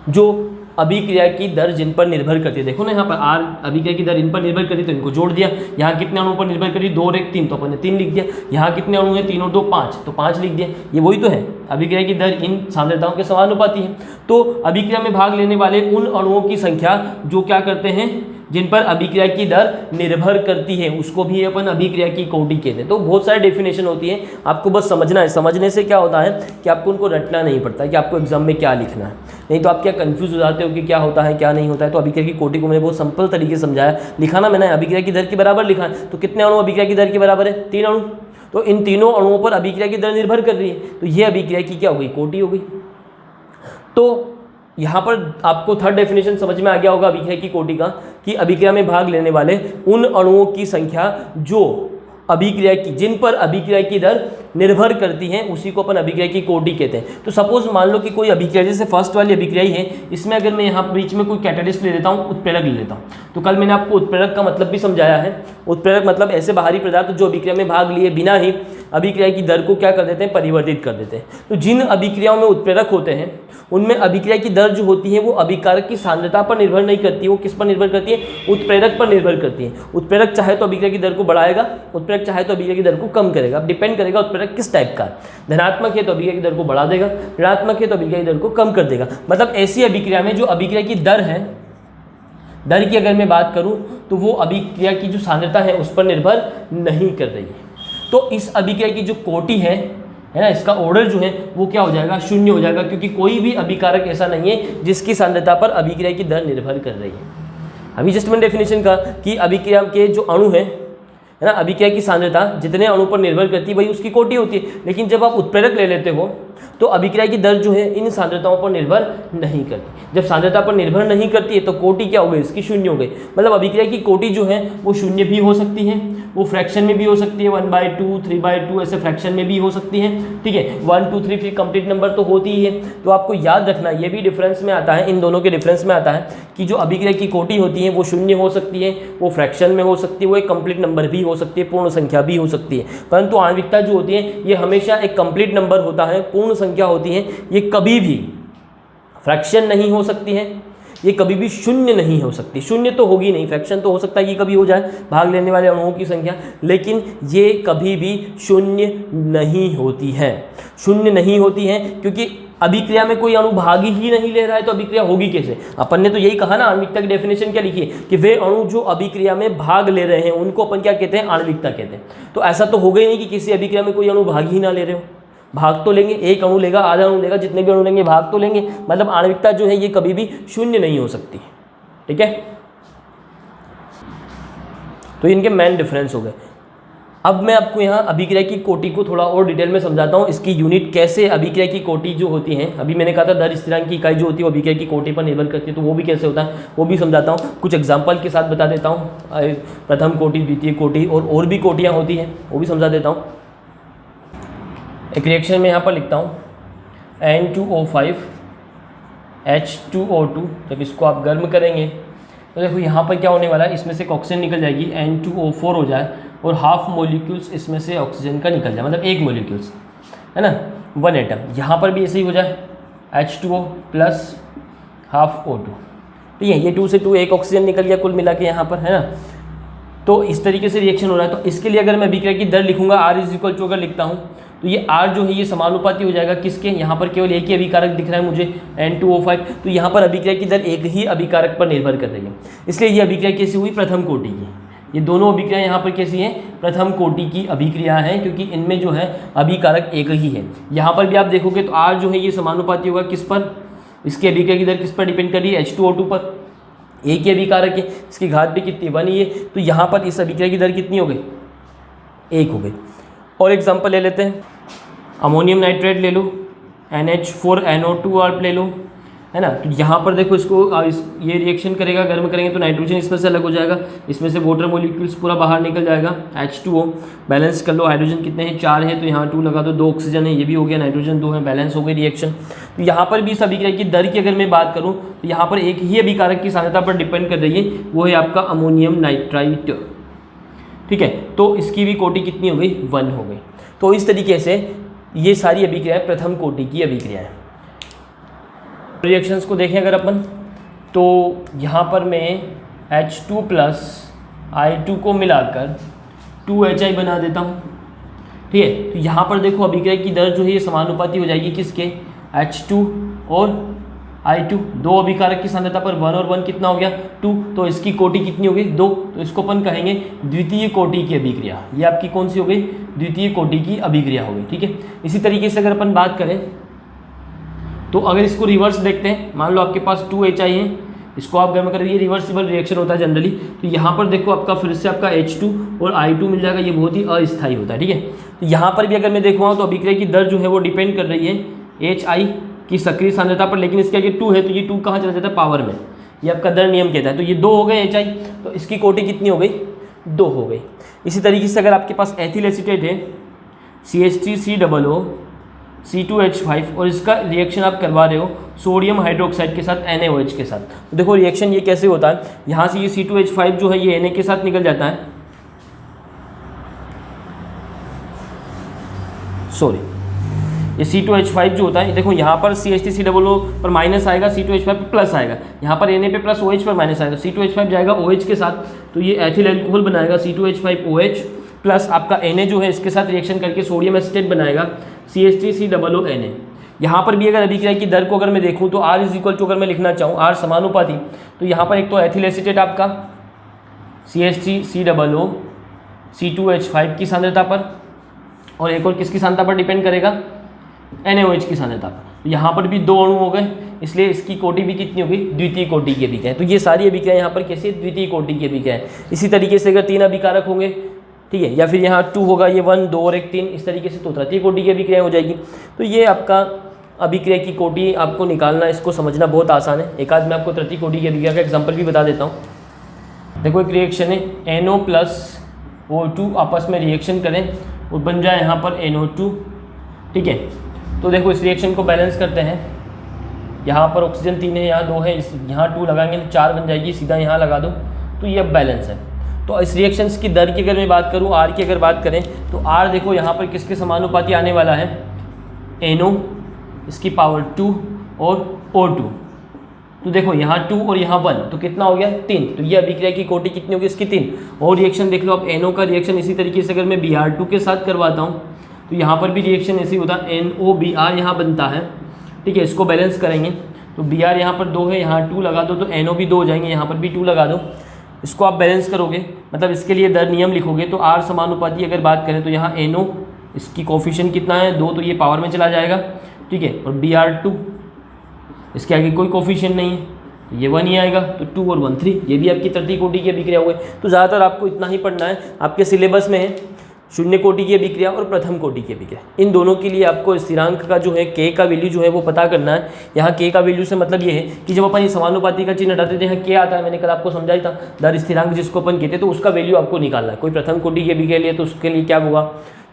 S1: जो अभिक्रिया की दर जिन पर निर्भर करती है। देखो ना यहाँ पर आर अभिक्रिया की दर इन पर निर्भर करती है तो इनको जोड़ दिया। यहाँ कितने अणुओं पर निर्भर करी, 2 और 1 3, तो अपन ने 3 लिख दिया। यहाँ कितने अणु हैं, 3 और 2 5, तो 5 लिख दिया। ये वही तो है, अभिक्रिया की दर इन सांद्रताओं के समानुपाती है। तो अभिक्रिया में भाग लेने वाले उन अणुओं की संख्या जो क्या करते हैं, जिन पर अभिक्रिया की दर निर्भर करती है, उसको भी अपन अभिक्रिया की कोटि कहते हैं। तो बहुत सारे डेफिनेशन होती है, आपको बस समझना है। समझने से क्या होता है कि आपको उनको रटना नहीं पड़ता कि आपको एग्जाम में क्या लिखना है, नहीं तो आप क्या कंफ्यूज हो जाते हो कि क्या होता है क्या नहीं होता है। तो अभिक्रिया की कोटि को मैंने बहुत सिंपल तरीके से समझाया। लिखा ना मैंने अभिक्रिया की दर के बराबर लिखा है, तो कितने अणु अभिक्रिया की दर के बराबर है, 3 अणु। तो इन तीनों अणुओं पर अभिक्रिया की दर निर्भर कर रही है, तो ये अभिक्रिया की क्या हो गई, कोटि हो गई। तो यहाँ पर आपको थर्ड डेफिनेशन समझ में आ गया होगा अभिक्रिया की कोटि का, कि अभिक्रिया में भाग लेने वाले उन अणुओं की संख्या जो अभिक्रिया की, जिन पर अभिक्रिया की दर निर्भर करती है, उसी को अपन अभिक्रिया की कोटि कहते हैं। तो सपोज मान लो कि कोई अभिक्रिया, जैसे फर्स्ट वाली अभिक्रिया ही है, इसमें अगर मैं यहाँ बीच में कोई कैटालिस्ट ले लेता हूँ, उत्प्रेरक ले लेता हूँ, तो कल मैंने आपको उत्प्रेरक का मतलब भी समझाया है। उत्प्रेरक मतलब ऐसे बाहरी पदार्थ जो अभिक्रिया में भाग लिए बिना ही अभिक्रिया की दर को क्या कर देते हैं, परिवर्तित कर देते हैं। तो जिन अभिक्रियाओं में उत्प्रेरक होते हैं उनमें अभिक्रिया की दर जो होती है वो अभिकारक की सांद्रता पर निर्भर नहीं करती है, वो किस पर निर्भर करती है, उत्प्रेरक पर निर्भर करती है। उत्प्रेरक चाहे तो अभिक्रिया की दर को बढ़ाएगा, उत्प्रेरक चाहे तो अभिक्रिया की दर को कम करेगा। अब डिपेंड करेगा उत्प्रेरक किस टाइप का, धनात्मक है तो अभिक्रिया की दर को बढ़ा देगा, ऋणात्मक है तो अभिक्रिया की दर को कम कर देगा। मतलब ऐसी अभिक्रिया में जो अभिक्रिया की दर है, दर की अगर मैं बात करूं तो वो अभिक्रिया की जो सांद्रता है उस पर निर्भर नहीं कर रही है। तो इस अभिक्रिया की जो कोटि है ना, इसका ऑर्डर जो है वो क्या हो जाएगा, शून्य हो जाएगा, क्योंकि कोई भी अभिकारक ऐसा नहीं है जिसकी सांद्रता पर अभिक्रिया की दर निर्भर कर रही है। अभी जस्ट मैंने डेफिनेशन का कि अभिक्रिया के जो अणु है ना, अभिक्रिया की सांद्रता जितने अणु पर निर्भर करती है वही उसकी कोटि होती है। लेकिन जब आप उत्प्रेरक ले लेते हो तो अभिक्रिया की दर जो है इन सांद्रताओं पर निर्भर नहीं करती। जब सांद्रता पर निर्भर नहीं करती है तो कोटि क्या हो गई, इसकी शून्य हो गई। मतलब अभिक्रिया की कोटि जो है वो शून्य भी हो सकती है, वो फ्रैक्शन में भी हो सकती है, 1/2, 3/2 ऐसे फ्रैक्शन में भी हो सकती है। ठीक है, 1, 2, 3 फिर कंप्लीट नंबर तो होती ही है। तो आपको याद रखना, ये भी डिफरेंस में आता है, इन दोनों के डिफरेंस में आता है कि जो अभिक्रिया की कोटि होती है वो शून्य हो सकती है, वो फ्रैक्शन में हो सकती है, वो एक कंप्लीट नंबर भी हो सकती है, पूर्ण संख्या भी हो सकती है। परंतु आणविकता जो होती है ये हमेशा एक कंप्लीट नंबर होता है, पूर्ण संख्या होती है। ये कभी भी फ्रैक्शन नहीं हो सकती है, ये कभी भी शून्य नहीं हो सकती। शून्य तो होगी नहीं, फ्रैक्शन तो हो सकता है कि कभी हो जाए भाग लेने वाले अणुओं की संख्या, लेकिन ये कभी भी शून्य नहीं होती है। शून्य नहीं होती है क्योंकि अभिक्रिया में कोई अणु भाग ही नहीं ले रहा है, तो अभिक्रिया होगी कैसे? अपन ने तो यही कहा ना, आणविकता की डेफिनेशन क्या लिखी है कि वे अणु जो अभिक्रिया में भाग ले रहे हैं उनको अपन क्या कहते हैं? आणविकता कहते हैं। तो ऐसा तो होगा ही नहीं कि किसी अभिक्रिया में कोई अणु भाग ही ना ले रहे हो। भाग तो लेंगे, एक अणु लेगा, आधा अणु लेगा, जितने भी अणु लेंगे भाग तो लेंगे। मतलब आणविकता जो है ये कभी भी शून्य नहीं हो सकती। ठीक है, तो इनके मेन डिफरेंस हो गए। अब मैं आपको यहाँ अभिक्रिया की कोटि को थोड़ा और डिटेल में समझाता हूँ। इसकी यूनिट कैसे, अभिक्रिया की कोटि जो होती है, अभी मैंने कहा था दर स्थिरांक की इकाई जो होती है वो अभिक्रिया की कोटि पर निर्भर करती है, तो वो भी कैसे होता है वो भी समझाता हूँ। कुछ एग्जाम्पल के साथ बता देता हूँ। प्रथम कोटि, द्वितीय कोटि और भी कोटियाँ होती हैं वो भी समझा देता हूँ। एक रिएक्शन में यहाँ पर लिखता हूँ N2O5 H2O2। जब इसको आप गर्म करेंगे तो देखो यहाँ पर क्या होने वाला है, इसमें से ऑक्सीजन निकल जाएगी, N2O4 हो जाए और हाफ मोलिक्यूल्स इसमें से ऑक्सीजन का निकल जाए, मतलब एक मोलिक्यूल्स है ना, 1 एटम। यहाँ पर भी ऐसे ही हो जाए H2O प्लस हाफ O2। ठीक है, ये 2 से 2 एक ऑक्सीजन निकल गया कुल मिला के यहाँ पर, है ना। तो इस तरीके से रिएक्शन हो रहा है। तो इसके लिए अगर मैं अभिक्रिया की दर लिखूंगा R = अगर लिखता हूँ तो ये R जो है ये समानुपाती हो जाएगा किसके, यहाँ पर केवल एक ही अभिकारक दिख रहा है मुझे N2O5, तो यहाँ पर अभिक्रिया की दर एक ही अभिकारक पर निर्भर कर रही है। इसलिए ये अभिक्रिया कैसी हुई? प्रथम कोटि की। ये दोनों अभिक्रिया यहाँ पर कैसी हैं? प्रथम कोटि की अभिक्रिया है, क्योंकि इनमें जो है अभिकारक एक ही है। यहाँ पर भी आप देखोगे तो R जो है ये समानुपाती होगा किस पर? इसकी अभिक्रिया की दर किस पर डिपेंड कर रही है? H2O2 पर। एक ही अभिकारक है, इसकी घात भी कितनी? 1 ही है, तो यहाँ पर इस अभिक्रिया की दर कितनी हो गई? 1 हो गई। और एग्जांपल ले लेते हैं, अमोनियम नाइट्रेट ले लो, NH4NO2 आप ले लो, है ना। तो यहाँ पर देखो इसको ये रिएक्शन करेगा, गर्म करेंगे तो नाइट्रोजन इसमें से अलग हो जाएगा, इसमें से वाटर मोलिक्यूल्स पूरा बाहर निकल जाएगा। H2O बैलेंस कर लो, हाइड्रोजन कितने हैं? 4 है, तो यहाँ 2 लगा दो, 2 ऑक्सीजन है, ये भी हो गया, नाइट्रोजन 2 है, बैलेंस हो गई रिएक्शन। तो यहाँ पर भी इस अभिक्रिया की दर की अगर मैं बात करूँ तो यहाँ पर एक ही अभिकारक की सांद्रता पर डिपेंड कर रही है, वो है आपका अमोनियम नाइट्राइट। ठीक है, तो इसकी भी कोटि कितनी हो गई? 1 हो गई। तो इस तरीके से ये सारी अभिक्रियाएं प्रथम कोटि की अभिक्रियाएं। रिएक्शंस को देखें अगर अपन, तो यहाँ पर मैं H2 प्लस I2 को मिलाकर 2HI बना देता हूँ। ठीक है, तो यहाँ पर देखो अभिक्रिया की दर जो है ये समानुपाती हो जाएगी किसके? H2 और I2, दो अभिकारक की सांद्रता पर 1 और 1 कितना हो गया? 2, तो इसकी कोटि कितनी हो गई? 2, तो इसको अपन कहेंगे द्वितीय कोटि की अभिक्रिया। ये आपकी कौन सी हो गई? द्वितीय कोटि की अभिक्रिया हो गई। ठीक है, इसी तरीके से अगर अपन बात करें तो अगर इसको रिवर्स देखते हैं, मान लो आपके पास 2HI है, इसको आप गर्म करें, ये रिवर्सिबल रिएक्शन होता है जनरली। तो यहाँ पर देखो आपका फिर से आपका H2 और I2 मिल जाएगा, ये बहुत ही अस्थायी होता है। ठीक है, तो यहाँ पर भी अगर मैं देखूँगा तो अभिक्रिया की दर जो है वो डिपेंड कर रही है HI की सक्रिय सांद्रता पर, लेकिन इसके आगे 2 है तो ये 2 कहाँ चला जाता है? पावर में। ये आपका दर नियम कहता है। तो ये 2 हो गए HI, तो इसकी कोटि कितनी हो गई? 2 हो गई। इसी तरीके से अगर आपके पास एथिल एसीटेट है CH3COO C2H5 और इसका रिएक्शन आप करवा रहे हो सोडियम हाइड्रोक्साइड के साथ NaOH के साथ, तो देखो रिएक्शन ये कैसे होता है, यहाँ से ये C2H5 जो है ये Na के साथ निकल जाता है, सॉरी ये C2H5 जो होता है, देखो यहाँ पर CH3COO पर माइनस आएगा, C2H5 पर प्लस आएगा, यहाँ पर Na पे प्लस OH पर माइनस आएगा, C2H5 जाएगा OH के साथ, तो ये एथिल एल्कोहल बनाएगा C2H5OH प्लस आपका Na जो है इसके साथ रिएक्शन करके सोडियम एसीटेट बनाएगा CH3COO Na। यहाँ पर भी अगर अभिक्रिया की दर को अगर मैं देखूँ तो R = अगर मैं लिखना चाहूँ R समानुपाती, तो यहाँ पर एक तो एथिल एसीटेट आपका CH3COO C2H5 की सांद्रता पर और एक और किसकी सांद्रता पर डिपेंड करेगा? NaOH की सांद्रता पर। तो यहाँ पर भी 2 अणु हो गए, इसलिए इसकी कोटि भी कितनी हो गई? द्वितीय कोटि की अभिक्रिया। तो ये सारी अभिक्रिया यहाँ पर कैसे? द्वितीय कोटि की अभिक्रिया है। इसी तरीके से अगर 3 अभिकारक होंगे, ठीक है, या फिर यहाँ 2 होगा, ये 1, 2 और 1 3, इस तरीके से तो तृतीय कोटि की अभिक्रिया हो जाएगी। तो ये आपका अभिक्रिया की कोटि आपको निकालना, इसको समझना बहुत आसान है। एक आध मैं आपको तृतीय कोटि की अभिक्रिया का एग्जाम्पल भी बता देता हूँ। देखो एक रिएक्शन है NO प्लस O2 आपस में रिएक्शन करें और बन जाए यहाँ पर NO2। ठीक है, तो देखो इस रिएक्शन को बैलेंस करते हैं। यहाँ पर ऑक्सीजन 3 है, यहाँ 2 है, इस यहाँ 2 लगाएंगे तो 4 बन जाएगी, सीधा यहाँ लगा दो, तो ये अब बैलेंस है। तो इस रिएक्शंस की दर की अगर मैं बात करूँ, R की अगर बात करें तो R देखो यहाँ पर किसके समानुपाती आने वाला है? NO इसकी पावर 2 और O2, तो देखो यहाँ 2 और यहाँ 1, तो कितना हो गया 3। तो ये अभिक्रिया की कोटि कितनी होगी इसकी 3। और रिएक्शन देख लो आप, NO का रिएक्शन इसी तरीके से अगर मैं Br2 के साथ करवाता हूँ तो यहाँ पर भी रिएक्शन ऐसे ही होता है, NOBr यहाँ बनता है, ठीक है। इसको बैलेंस करेंगे तो Br यहाँ पर 2 है, यहाँ 2 लगा दो तो NO भी 2 हो जाएंगे, यहाँ पर भी 2 लगा दो। इसको आप बैलेंस करोगे, मतलब इसके लिए दर नियम लिखोगे तो R समानुपाती अगर बात करें तो यहाँ NO इसकी कोफिशिएंट कितना है 2, तो ये पावर में चला जाएगा, ठीक है। और Br2 इसके आगे कोई कोफिशिएंट नहीं है तो ये 1 ही आएगा, तो 2 और 1 3, ये भी आपकी तृतीय कोटि की अभिक्रिया हुए। तो ज़्यादातर आपको इतना ही पढ़ना है, आपके सिलेबस में है शून्य कोटि की अभिक्रिया और प्रथम कोटि की अभिक्रिया। इन दोनों के लिए आपको स्थिरांक का जो है K का वैल्यू जो है वो पता करना है। यहाँ K का वैल्यू से मतलब ये है कि जब अपन ये समानुपाती का चिन्ह हटाते थे यहाँ K आता है, मैंने कल आपको समझाया था, दर स्थिरांक जिसको अपन कहते हैं, तो उसका वैल्यू आपको निकालना है। कोई प्रथम कोटि की अभिक्रिया लिए तो उसके लिए क्या होगा,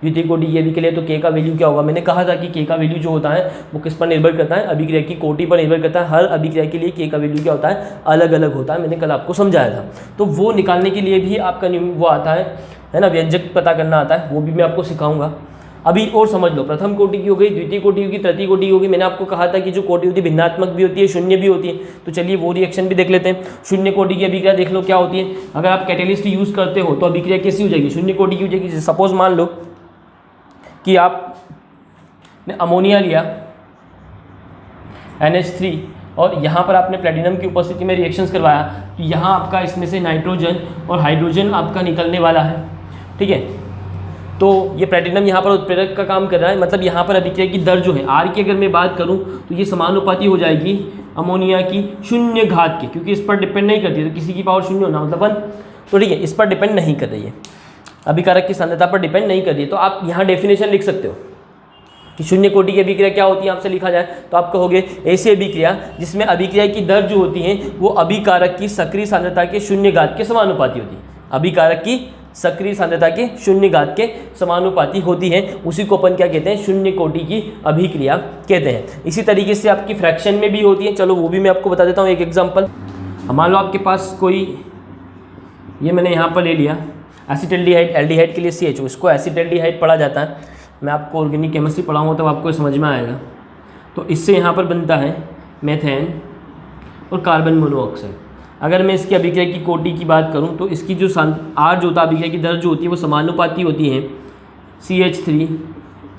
S1: द्वितीय कोटि की अभिक्रिया लिए तो K का वैल्यू क्या होगा। मैंने कहा था कि K का वैल्यू जो होता है वो किस पर निर्भर करता है, अभिक्रिया की कोटि पर निर्भर करता है। हर अभिक्रिया के लिए K का वैल्यू क्या होता है, अलग अलग होता है, मैंने कल आपको समझाया था। तो वो निकालने के लिए भी आपका वो आता है ना, व्यंजक पता करना आता है, वो भी मैं आपको सिखाऊंगा। अभी और समझ लो, प्रथम कोटि की हो गई, द्वितीय कोटि होगी, तृतीय कोटि होगी। मैंने आपको कहा था कि जो कोटि होती है भिन्नात्मक भी होती है, शून्य भी होती है। तो चलिए वो रिएक्शन भी देख लेते हैं। शून्य कोटि की अभिक्रिया देख लो क्या होती है। अगर आप कैटेलिस्ट यूज़ करते हो तो अभिक्रिया कैसी हो जाएगी, शून्य कोटि की हो जाएगी। सपोज मान लो कि आपने अमोनिया लिया NH3 और यहाँ पर आपने प्लेटिनम की उपस्थिति में रिएक्शंस करवाया, तो यहाँ आपका इसमें से नाइट्रोजन और हाइड्रोजन आपका निकलने वाला है, ठीक है। तो ये प्लेटिनम यहाँ पर उत्प्रेरक का काम कर रहा है, मतलब यहाँ पर अभिक्रिया की दर जो है R की अगर मैं बात करूँ तो ये समानुपाती हो जाएगी अमोनिया की शून्य घात के, क्योंकि इस पर डिपेंड नहीं करती है, तो किसी की पावर शून्य होना मतलब 1, तो ठीक है, इस पर डिपेंड नहीं कर रही है, अभिकारक की सांद्रता पर डिपेंड नहीं कर रही है। तो आप यहाँ डेफिनेशन लिख सकते हो कि शून्य कोटि की अभिक्रिया क्या होती है, आपसे लिखा जाए तो आप कहोगे ऐसी अभिक्रिया जिसमें अभिक्रिया की दर जो होती है वो अभिकारक की सक्रिय सांद्रता के शून्य घात के समानुपाती होती है। अभिकारक की सक्रिय सांद्रता के शून्य घात के समानुपाती होती है, उसी को अपन क्या कहते हैं, शून्य कोटि की अभिक्रिया कहते हैं। इसी तरीके से आपकी फ्रैक्शन में भी होती है, चलो वो भी मैं आपको बता देता हूँ एक एग्जाम्पल। मान लो आपके पास कोई, ये मैंने यहाँ पर ले लिया एसिटल्डिहाइड, एल्डिहाइड के लिए CHO, इसको एसिटल्डिहाइड पढ़ा जाता है। मैं आपको ऑर्गेनिक केमिस्ट्री पढ़ाऊँगा तब आपको समझ में आएगा। तो इससे यहाँ पर बनता है मेथेन और कार्बन मोनोऑक्साइड। अगर मैं इसकी अभिक्रिया की कोटि की बात करूँ तो इसकी जो R जो होता है, अभिक्रिया की दर जो होती है वो समानुपाती होती है CH3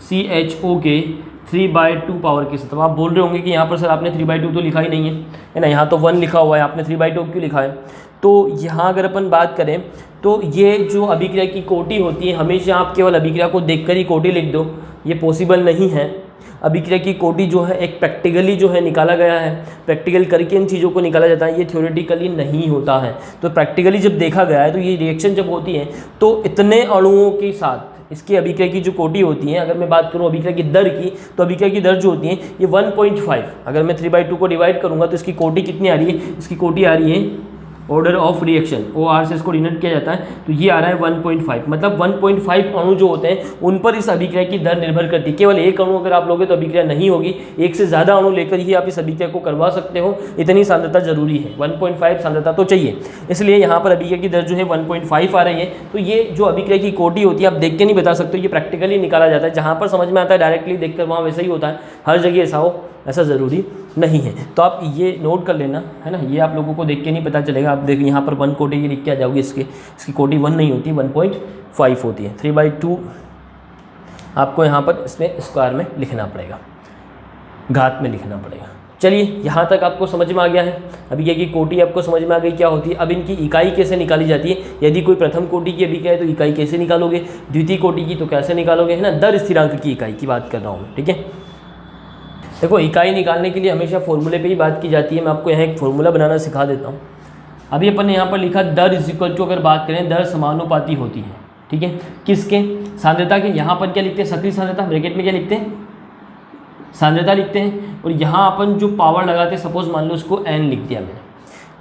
S1: CHO के 3/2 पावर के साथ। अब आप बोल रहे होंगे कि यहाँ पर सर आपने 3/2 तो लिखा ही नहीं है ना, यहाँ तो 1 लिखा हुआ है, आपने 3/2 क्यों लिखा है। तो यहाँ अगर अपन बात करें तो ये जो अभिक्रिया की कोटि होती है, हमेशा आप केवल अभिक्रिया को देखकर ही कोटि लिख दो, ये पॉसिबल नहीं है। अभिक्रिया की कोटि जो है एक प्रैक्टिकली जो है निकाला गया है, प्रैक्टिकल करके इन चीज़ों को निकाला जाता है, ये थ्योरेटिकली नहीं होता है। तो प्रैक्टिकली जब देखा गया है तो ये रिएक्शन जब होती है तो इतने अणुओं के साथ इसकी अभिक्रिया की जो कोटि होती है, अगर मैं बात करूँ अभिक्रिया की दर की, तो अभिक्रिया की दर जो होती है ये 1.5, अगर मैं 3/2 को डिवाइड करूँगा तो इसकी कोटि कितनी आ रही है, इसकी कोटि आ रही है ऑर्डर ऑफ रिएक्शन, OR से इसको डिनोट किया जाता है, तो ये आ रहा है 1.5। मतलब 1.5 अणु जो होते हैं उन पर इस अभिक्रिया की दर निर्भर करती है। केवल एक अणु अगर आप लोगे तो अभिक्रिया नहीं होगी, एक से ज़्यादा अणु लेकर ही आप इस अभिक्रिया को करवा सकते हो। इतनी सांद्रता जरूरी है, 1.5 सांद्रता तो चाहिए, इसलिए यहाँ पर अभिक्रिया की दर जो है 1.5 आ रही है। तो ये जो अभिक्रिया की कोटि होती है आप देख के नहीं बता सकते, ये प्रैक्टिकली निकाला जाता है। जहाँ पर समझ में आता है डायरेक्टली देखकर वहाँ वैसा ही होता है, हर जगह ऐसा हो ऐसा ज़रूरी नहीं है। तो आप ये नोट कर लेना, है ना, ये आप लोगों को देख के नहीं पता चलेगा। आप देखिए यहाँ पर 1 कोटि की लिख के आ जाओगे, इसकी कोटि 1 नहीं होती, 1.5 होती है। 3/2 आपको यहाँ पर इसमें स्क्वायर में लिखना पड़ेगा, घात में लिखना पड़ेगा। चलिए यहाँ तक आपको समझ में आ गया है। अभिक्रिया की कोटि आपको समझ में आ गई क्या होती है। अब इनकी इकाई कैसे निकाली जाती है, यदि कोई प्रथम कोटि की अभिक्रिया है तो इकाई कैसे निकालोगे, द्वितीय कोटि की तो कैसे निकालोगे, है ना। दर स्थिरांक की इकाई की बात कर रहा हूँ मैं, ठीक है। देखो इकाई निकालने के लिए हमेशा फॉर्मूले पे ही बात की जाती है। मैं आपको यहाँ एक फॉर्मूला बनाना सिखा देता हूँ। अभी अपन ने यहाँ पर लिखा दर इज इक्वल टू, अगर बात करें दर समानुपाती होती है, ठीक है, किसके, सांद्रता के। यहाँ पर क्या लिखते हैं, सक्रिय सांद्रता, ब्रैकेट में क्या लिखते हैं, सांद्रता लिखते हैं। और यहाँ अपन जो पावर लगाते हैं, सपोज मान लो उसको n लिख दिया मैंने,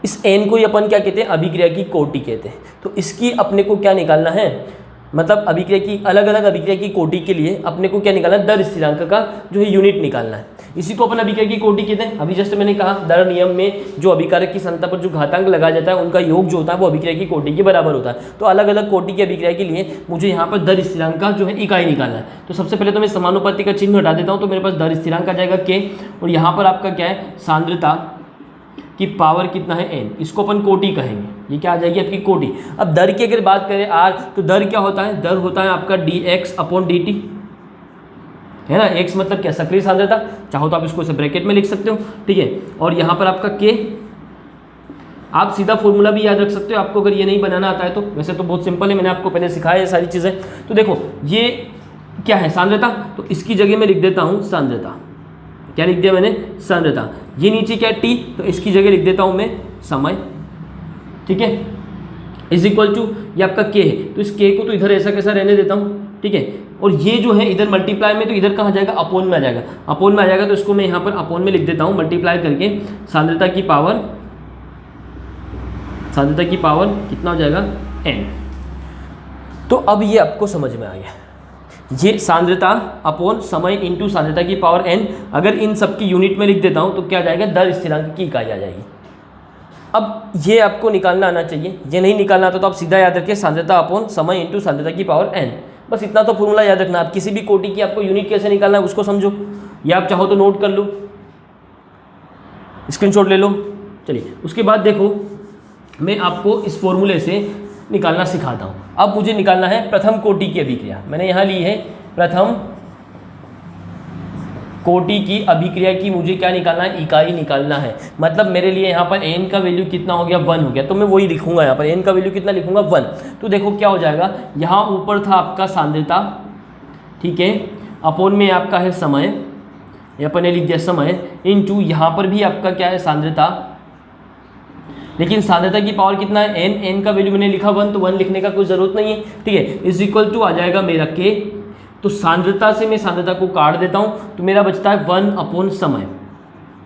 S1: इस n को ही अपन क्या कहते हैं, अभिक्रिया की कोटि कहते हैं। तो इसकी अपने को क्या निकालना है, मतलब अभिक्रिया की अलग अलग अभिक्रिया की कोटि के लिए अपने को क्या निकालना है, दर स्थिरांक का जो है यूनिट निकालना है। इसी को अपन अभिक्रिया की कोटि कहते हैं। अभी जस्ट मैंने कहा दर नियम में जो अभिकारक की सांद्रता पर जो घातांक लगाया जाता है उनका योग जो होता है वो अभिक्रिया की कोटि के बराबर होता है। तो अलग अलग कोटि की अभिक्रिया के लिए मुझे यहाँ पर दर स्थिरांक का जो है इकाई निकालना है। तो सबसे पहले तो मैं समानुपाती का चिन्ह हटा देता हूँ, तो मेरे पास दर स्थिरांक आ जाएगा K, और यहाँ पर आपका क्या है, सांद्रता की पावर कितना है n, इसको अपन कोटि कहेंगे। ये क्या आ जाएगी आपकी कोटि। अब दर की अगर बात करें r, तो दर क्या होता है, दर होता है आपका dx/dt, है ना। x मतलब क्या, सक्रिय सांद्रता, चाहो तो आप इसको ब्रैकेट में लिख सकते हो, ठीक है। और यहाँ पर आपका k, आप सीधा फॉर्मूला भी याद रख सकते हो आपको अगर ये नहीं बनाना आता है तो। वैसे तो बहुत सिंपल है, मैंने आपको पहले सिखाया है सारी चीज़ें। तो देखो ये क्या है, सांद्रता, तो इसकी जगह मैं लिख देता हूँ सांद्रता। क्या लिख दिया मैंने, सांद्रता। ये नीचे क्या है t, तो इसकी जगह लिख देता हूँ मैं समय, ठीक है। इज इक्वल टू ये आपका k है, तो इस k को तो इधर ऐसा कैसा रहने देता हूँ, ठीक है। और ये जो है इधर मल्टीप्लाई में, तो इधर कहाँ जाएगा, अपोन में आ जाएगा। अपोन में आ जाएगा तो इसको मैं यहाँ पर अपोन में लिख देता हूँ, मल्टीप्लाई करके सांद्रता की पावर कितना हो जाएगा, n। तो अब ये आपको समझ में आ गया, ये सांद्रता अपोन समय इंटू सांद्रता की पावर n। अगर इन सब की यूनिट में लिख देता हूँ तो क्या आ जाएगा, दर स्थिरांक की इकाई आ जाएगी। अब ये आपको निकालना आना चाहिए, ये नहीं निकालना आता तो आप सीधा याद रखिए सांद्रता अपोन समय इंटू सांद्रता की पावर n। बस इतना तो फॉर्मूला याद रखना। आप किसी भी कोटि की आपको यूनिट कैसे निकालना है उसको समझो, या आप चाहो तो नोट कर लो, स्क्रीनशॉट ले लो। चलिए उसके बाद देखो मैं आपको इस फॉर्मूले से निकालना सिखाता हूँ। अब मुझे निकालना है प्रथम कोटि की अभिक्रिया। मैंने यहाँ ली है प्रथम कोटि की अभिक्रिया की मुझे क्या निकालना है, इकाई निकालना है। मतलब मेरे लिए यहाँ पर n का वैल्यू कितना हो गया, 1 हो गया, तो मैं वही लिखूंगा यहाँ पर n का वैल्यू कितना लिखूंगा, 1। तो देखो क्या हो जाएगा, यहाँ ऊपर था आपका सांद्रता, ठीक है, अपोन में आपका है समय, यहाँ पर लिख दिया समय, इनटू यहाँ पर भी आपका क्या है सांद्रता, लेकिन सांद्रता की पावर कितना है n का वैल्यू मैंने लिखा 1, तो 1 लिखने का कोई ज़रूरत नहीं है, ठीक है। इज इक्वल टू आ जाएगा मेरा k, तो सांद्रता से मैं सांद्रता को काट देता हूँ तो मेरा बचता है 1 अपोन समय।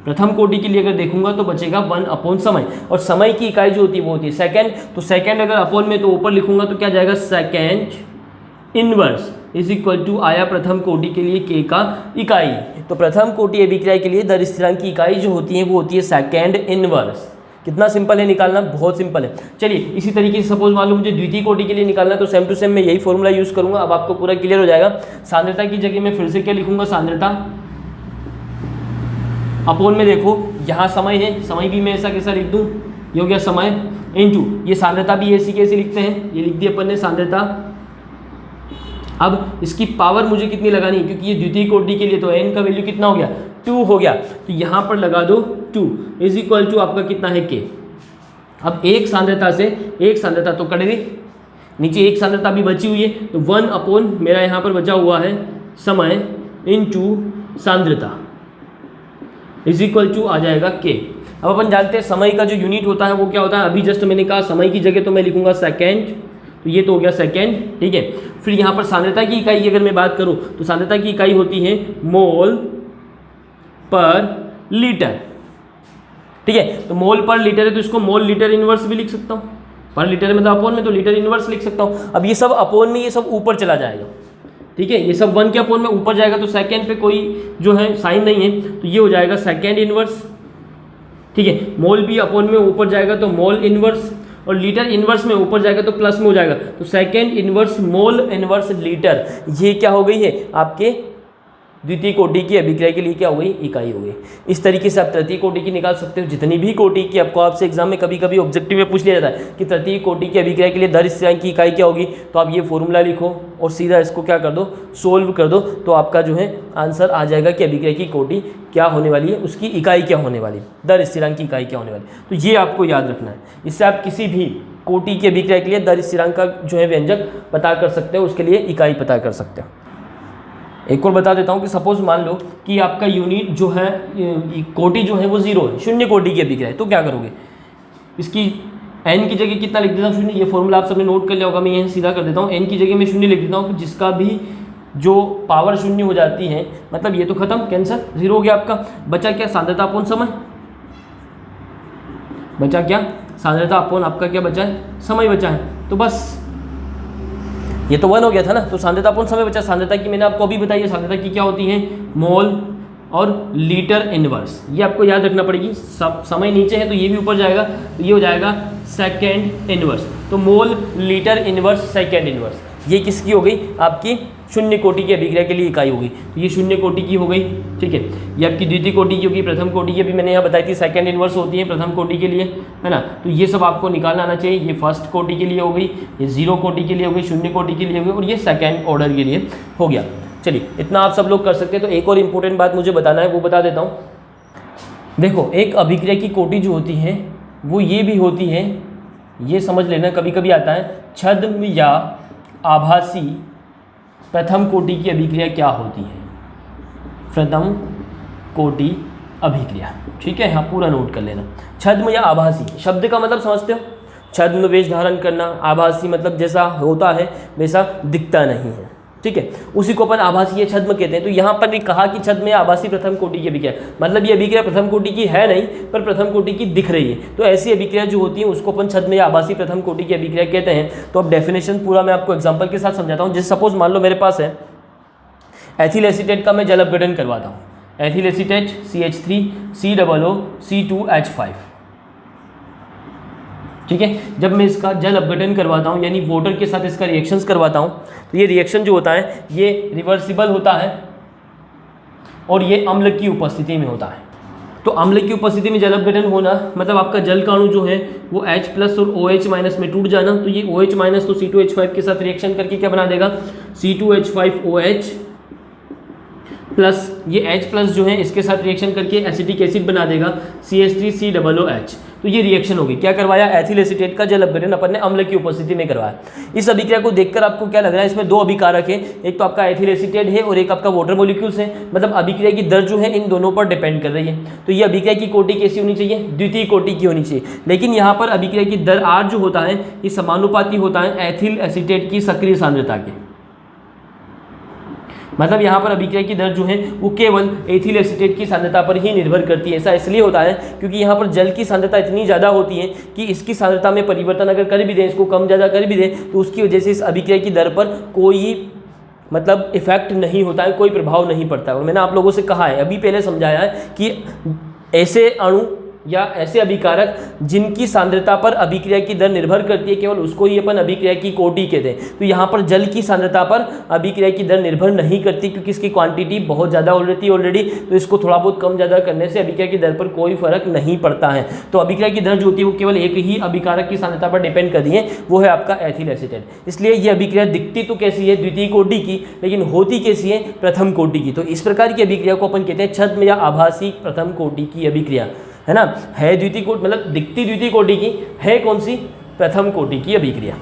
S1: प्रथम कोटि के लिए अगर देखूंगा तो बचेगा 1 अपोन समय, और समय की इकाई जो होती है वो होती है सेकेंड। तो सेकेंड अगर अपोन में तो ऊपर लिखूंगा तो क्या जाएगा, second inverse is equal to आया प्रथम कोटि के लिए k का इकाई। तो प्रथम कोटि अभिक्रिया के लिए दर स्थिरांक की इकाई जो होती है वो होती है सेकेंड इनवर्स। कितना सिंपल है निकालना, बहुत सिंपल है। चलिए इसी तरीके से सपोज मान लो मुझे द्वितीय कोटि के लिए निकालना है, तो सेम टू सेम मैं यही फॉर्मूला यूज करूंगा। अब आपको पूरा क्लियर हो जाएगा। सांद्रता की जगह मैं फिर से क्या लिखूंगा, सांद्रता अपोन में देखो यहाँ समय है, समय भी मैं ऐसा कैसा लिख दूं, ये हो गया समय इनटू ये सांद्रता भी ऐसी कैसे लिखते हैं, ये लिख दी अपन ने सांद्रता। अब इसकी पावर मुझे कितनी लगानी है, क्योंकि ये द्वितीय कोटि के लिए, तो n का वैल्यू कितना हो गया, 2 हो गया, तो यहाँ पर लगा दो 2 इज इक्वल टू आपका कितना है k। अब एक सांद्रता से एक सांद्रता तो कट गई, नीचे एक सांद्रता भी बची हुई है, तो 1 अपोन मेरा यहाँ पर बचा हुआ है समय इनटू सांद्रता इज इक्वल टू आ जाएगा k। अब अपन जानते हैं समय का जो यूनिट होता है वो क्या होता है, अभी जस्ट मैंने कहा समय की जगह तो मैं लिखूंगा सेकेंड, तो ये तो हो गया सेकेंड, ठीक है। फिर यहाँ पर सांद्रता की इकाई की अगर मैं बात करूँ तो सांद्रता की इकाई होती है मोल पर लीटर, ठीक है। तो मोल पर लीटर है तो इसको मोल लीटर इनवर्स भी लिख सकता हूँ, पर लीटर में तो अपोन में, तो लीटर इनवर्स लिख सकता हूँ। अब ये सब अपोन में, ये सब ऊपर चला जाएगा, ठीक है, ये सब 1 के अपोन में ऊपर जाएगा, तो सेकेंड पे कोई जो है साइन नहीं है, तो ये हो जाएगा सेकेंड इनवर्स, ठीक है। मोल भी अपोन में ऊपर जाएगा तो मोल इनवर्स, और लीटर इनवर्स में ऊपर जाएगा तो प्लस में हो जाएगा, तो second inverse mole inverse litre. ये क्या हो गई है आपके द्वितीय कोटि की अभिक्रिया के लिए क्या हो गई, इकाई हो गई। इस तरीके से आप तृतीय कोटि की निकाल सकते हो। जितनी भी कोटि की आपको आपसे एग्जाम में कभी कभी ऑब्जेक्टिव में पूछ लिया जाता है कि तृतीय कोटि की अभिक्रिया के लिए दर स्थिरांक की इकाई क्या होगी, तो आप ये फॉर्मूला लिखो और सीधा इसको क्या कर दो, सोल्व कर दो, तो आपका जो है आंसर आ जाएगा कि अभिक्रिया की कोटि क्या होने वाली है, उसकी इकाई क्या होने वाली, दर स्थिरांक की इकाई क्या होने वाली। तो ये आपको याद रखना है। इससे आप किसी भी कोटि की अभिक्रिया के लिए दर स्थिरांक का जो है व्यंजक पता कर सकते हो, उसके लिए इकाई पता कर सकते हो। एक और बता देता हूँ कि सपोज मान लो कि आपका यूनिट जो है, कोटि जो है वो 0 है, शून्य कोटि की अभिक्रिया है, तो क्या करोगे, इसकी n की जगह कितना लिख देता हूँ, शून्य। ये फॉर्मूला आप सबने नोट कर लिया होगा, मैं यहीं सीधा कर देता हूँ, n की जगह मैं शून्य लिख देता हूँ, जिसका भी जो पावर शून्य हो जाती है, मतलब ये तो खत्म, कैंसर, 0 हो गया आपका। बचा क्या, सांद्रता अपोन समय, बचा क्या, सांद्रता अपोन आपका क्या बचा है, समय बचा है। तो बस ये तो 1 हो गया था ना, तो सांद्रता अपोन समय बचा। सांद्रता की मैंने आपको अभी बताई है, सांद्रता की क्या होती है, मोल और लीटर इनवर्स, ये आपको याद रखना पड़ेगी। सब समय नीचे है तो ये भी ऊपर जाएगा, तो ये हो जाएगा सेकेंड इनवर्स, तो mole litre inverse second inverse. ये किसकी हो गई, आपकी शून्य कोटि की अभिक्रिया के लिए इकाई हो गई। तो ये शून्य कोटि की हो गई, ठीक है। ये आपकी द्वितीय कोटि की होगी, प्रथम कोटि की अभी मैंने यहाँ बताई थी सेकंड इनवर्स होती है प्रथम कोटि के लिए, है ना। तो ये सब आपको निकालना आना चाहिए। ये फर्स्ट कोटि के लिए हो गई, ये जीरो कोटि के लिए हो गई, शून्य कोटि के लिए हो गई, और ये सेकेंड ऑर्डर के लिए हो गया। चलिए इतना आप सब लोग कर सकते हैं। तो एक और इम्पोर्टेंट बात मुझे बताना है, वो बता देता हूँ। देखो, एक अभिक्रिया की कोटि जो होती है वो ये भी होती है, ये समझ लेना, कभी कभी आता है छद्म या आभासी प्रथम कोटि की अभिक्रिया क्या होती है, प्रथम कोटि अभिक्रिया, ठीक है। हाँ, पूरा नोट कर लेना। छद्म या आभासी शब्द का मतलब समझते हो, छद्म वेश धारण करना, आभासी मतलब जैसा होता है वैसा दिखता नहीं है, ठीक है, उसी को अपन आभासी या छद्म कहते हैं। तो यहाँ पर भी कहा कि छद्म या आभासी प्रथम कोटि की अभिक्रिया, मतलब ये अभिक्रिया प्रथम कोटि की है नहीं पर प्रथम कोटि की दिख रही है, तो ऐसी अभिक्रिया जो होती है उसको अपन छद्म या आभासी प्रथम कोटि की अभिक्रिया कहते हैं। तो अब डेफिनेशन पूरा मैं आपको एग्जाम्पल के साथ समझाता हूँ। जैसे सपोज मान लो मेरे पास है एथिल एसीटेट का मैं जल अपघटन करवाता हूँ, एथिल एसीटेट CH3COO-C2H5, ठीक है। जब मैं इसका जल अपघटन करवाता हूँ यानी वाटर के साथ इसका रिएक्शंस करवाता हूँ, तो ये रिएक्शन जो होता है ये रिवर्सिबल होता है और ये अम्ल की उपस्थिति में होता है। तो अम्ल की उपस्थिति में जल अपघटन होना मतलब आपका जल का अणु जो है वो H+ और OH- में टूट जाना। तो ये OH- तो C2H5 के साथ रिएक्शन करके क्या बना देगा, C2H5OH प्लस ये H+ जो है इसके साथ रिएक्शन करके एसिटिक एसिड बना देगा CH3COOH। तो ये रिएक्शन होगी, क्या करवाया, एथिल एसीटेट का जल अपघटन अपन ने अम्ल की उपस्थिति में करवाया। इस अभिक्रिया को देखकर आपको क्या लग रहा है, इसमें दो अभिकारक है, एक तो आपका एथिल एसीटेट है और एक आपका वाटर मॉलिक्यूल्स है, मतलब अभिक्रिया की दर जो है इन दोनों पर डिपेंड कर रही है। तो ये अभिक्रिया की कोटि कैसी होनी चाहिए, द्वितीय कोटि की होनी चाहिए। लेकिन यहाँ पर अभिक्रिया की दर R जो होता है ये समानुपाती होता है एथिल एसीटेट की सक्रिय सांद्रता के, मतलब यहाँ पर अभिक्रिया की दर जो है वो केवल एथिल एसीटेट की सांद्रता पर ही निर्भर करती है। ऐसा इसलिए होता है क्योंकि यहाँ पर जल की सांद्रता इतनी ज़्यादा होती है कि इसकी सांद्रता में परिवर्तन अगर कर भी दें, इसको कम ज़्यादा कर भी दें, तो उसकी वजह से इस अभिक्रिया की दर पर कोई मतलब इफेक्ट नहीं होता है, कोई प्रभाव नहीं पड़ता है। और मैंने आप लोगों से कहा है, अभी पहले समझाया है कि ऐसे अणु या ऐसे अभिकारक जिनकी सांद्रता पर अभिक्रिया की दर निर्भर करती है केवल उसको ही अपन अभिक्रिया की कोटि कहते हैं। तो यहाँ पर जल की सांद्रता पर अभिक्रिया की दर निर्भर नहीं करती क्योंकि इसकी क्वांटिटी बहुत ज़्यादा ऑलरेडी, तो इसको थोड़ा बहुत कम ज़्यादा करने से अभिक्रिया की दर पर कोई फर्क नहीं पड़ता है। तो अभिक्रिया की दर जो होती है वो केवल एक ही अभिकारक की सांद्रता पर डिपेंड कर रही है, वो है आपका एथिल एसीटेट। इसलिए ये अभिक्रिया दिखती तो कैसी है, द्वितीय कोटि की, लेकिन होती कैसी है, प्रथम कोटि की। तो इस प्रकार की अभिक्रिया को अपन कहते हैं छद्म या आभासी प्रथम कोटि की अभिक्रिया, है ना। है द्वितीय कोटि मतलब दिखती द्वितीय कोटि की, है कौन सी, प्रथम कोटि की अभिक्रिया।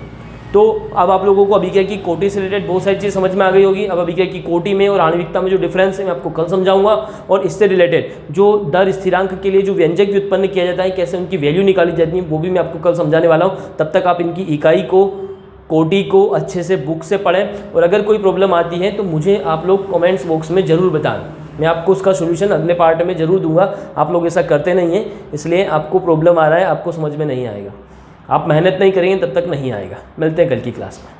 S1: तो अब आप लोगों को अभिक्रिया की कोटि से रिलेटेड बहुत सारी चीज़ समझ में आ गई होगी। अब अभिक्रिया की कोटि में और आणविकता में जो डिफरेंस है मैं आपको कल समझाऊंगा, और इससे रिलेटेड जो दर स्थिरांक के लिए जो व्यंजक व्युत्पन्न किया जाता है, कैसे उनकी वैल्यू निकाली जाती है, वो भी मैं आपको कल समझाने वाला हूँ। तब तक आप इनकी इकाई को, कोटि को अच्छे से बुक से पढ़ें, और अगर कोई प्रॉब्लम आती है तो मुझे आप लोग कमेंट्स बॉक्स में ज़रूर बताएं, मैं आपको उसका सोल्यूशन अगले पार्ट में ज़रूर दूंगा। आप लोग ऐसा करते नहीं हैं, इसलिए आपको प्रॉब्लम आ रहा है, आपको समझ में नहीं आएगा। आप मेहनत नहीं करेंगे तब तक नहीं आएगा। मिलते हैं कल की क्लास में।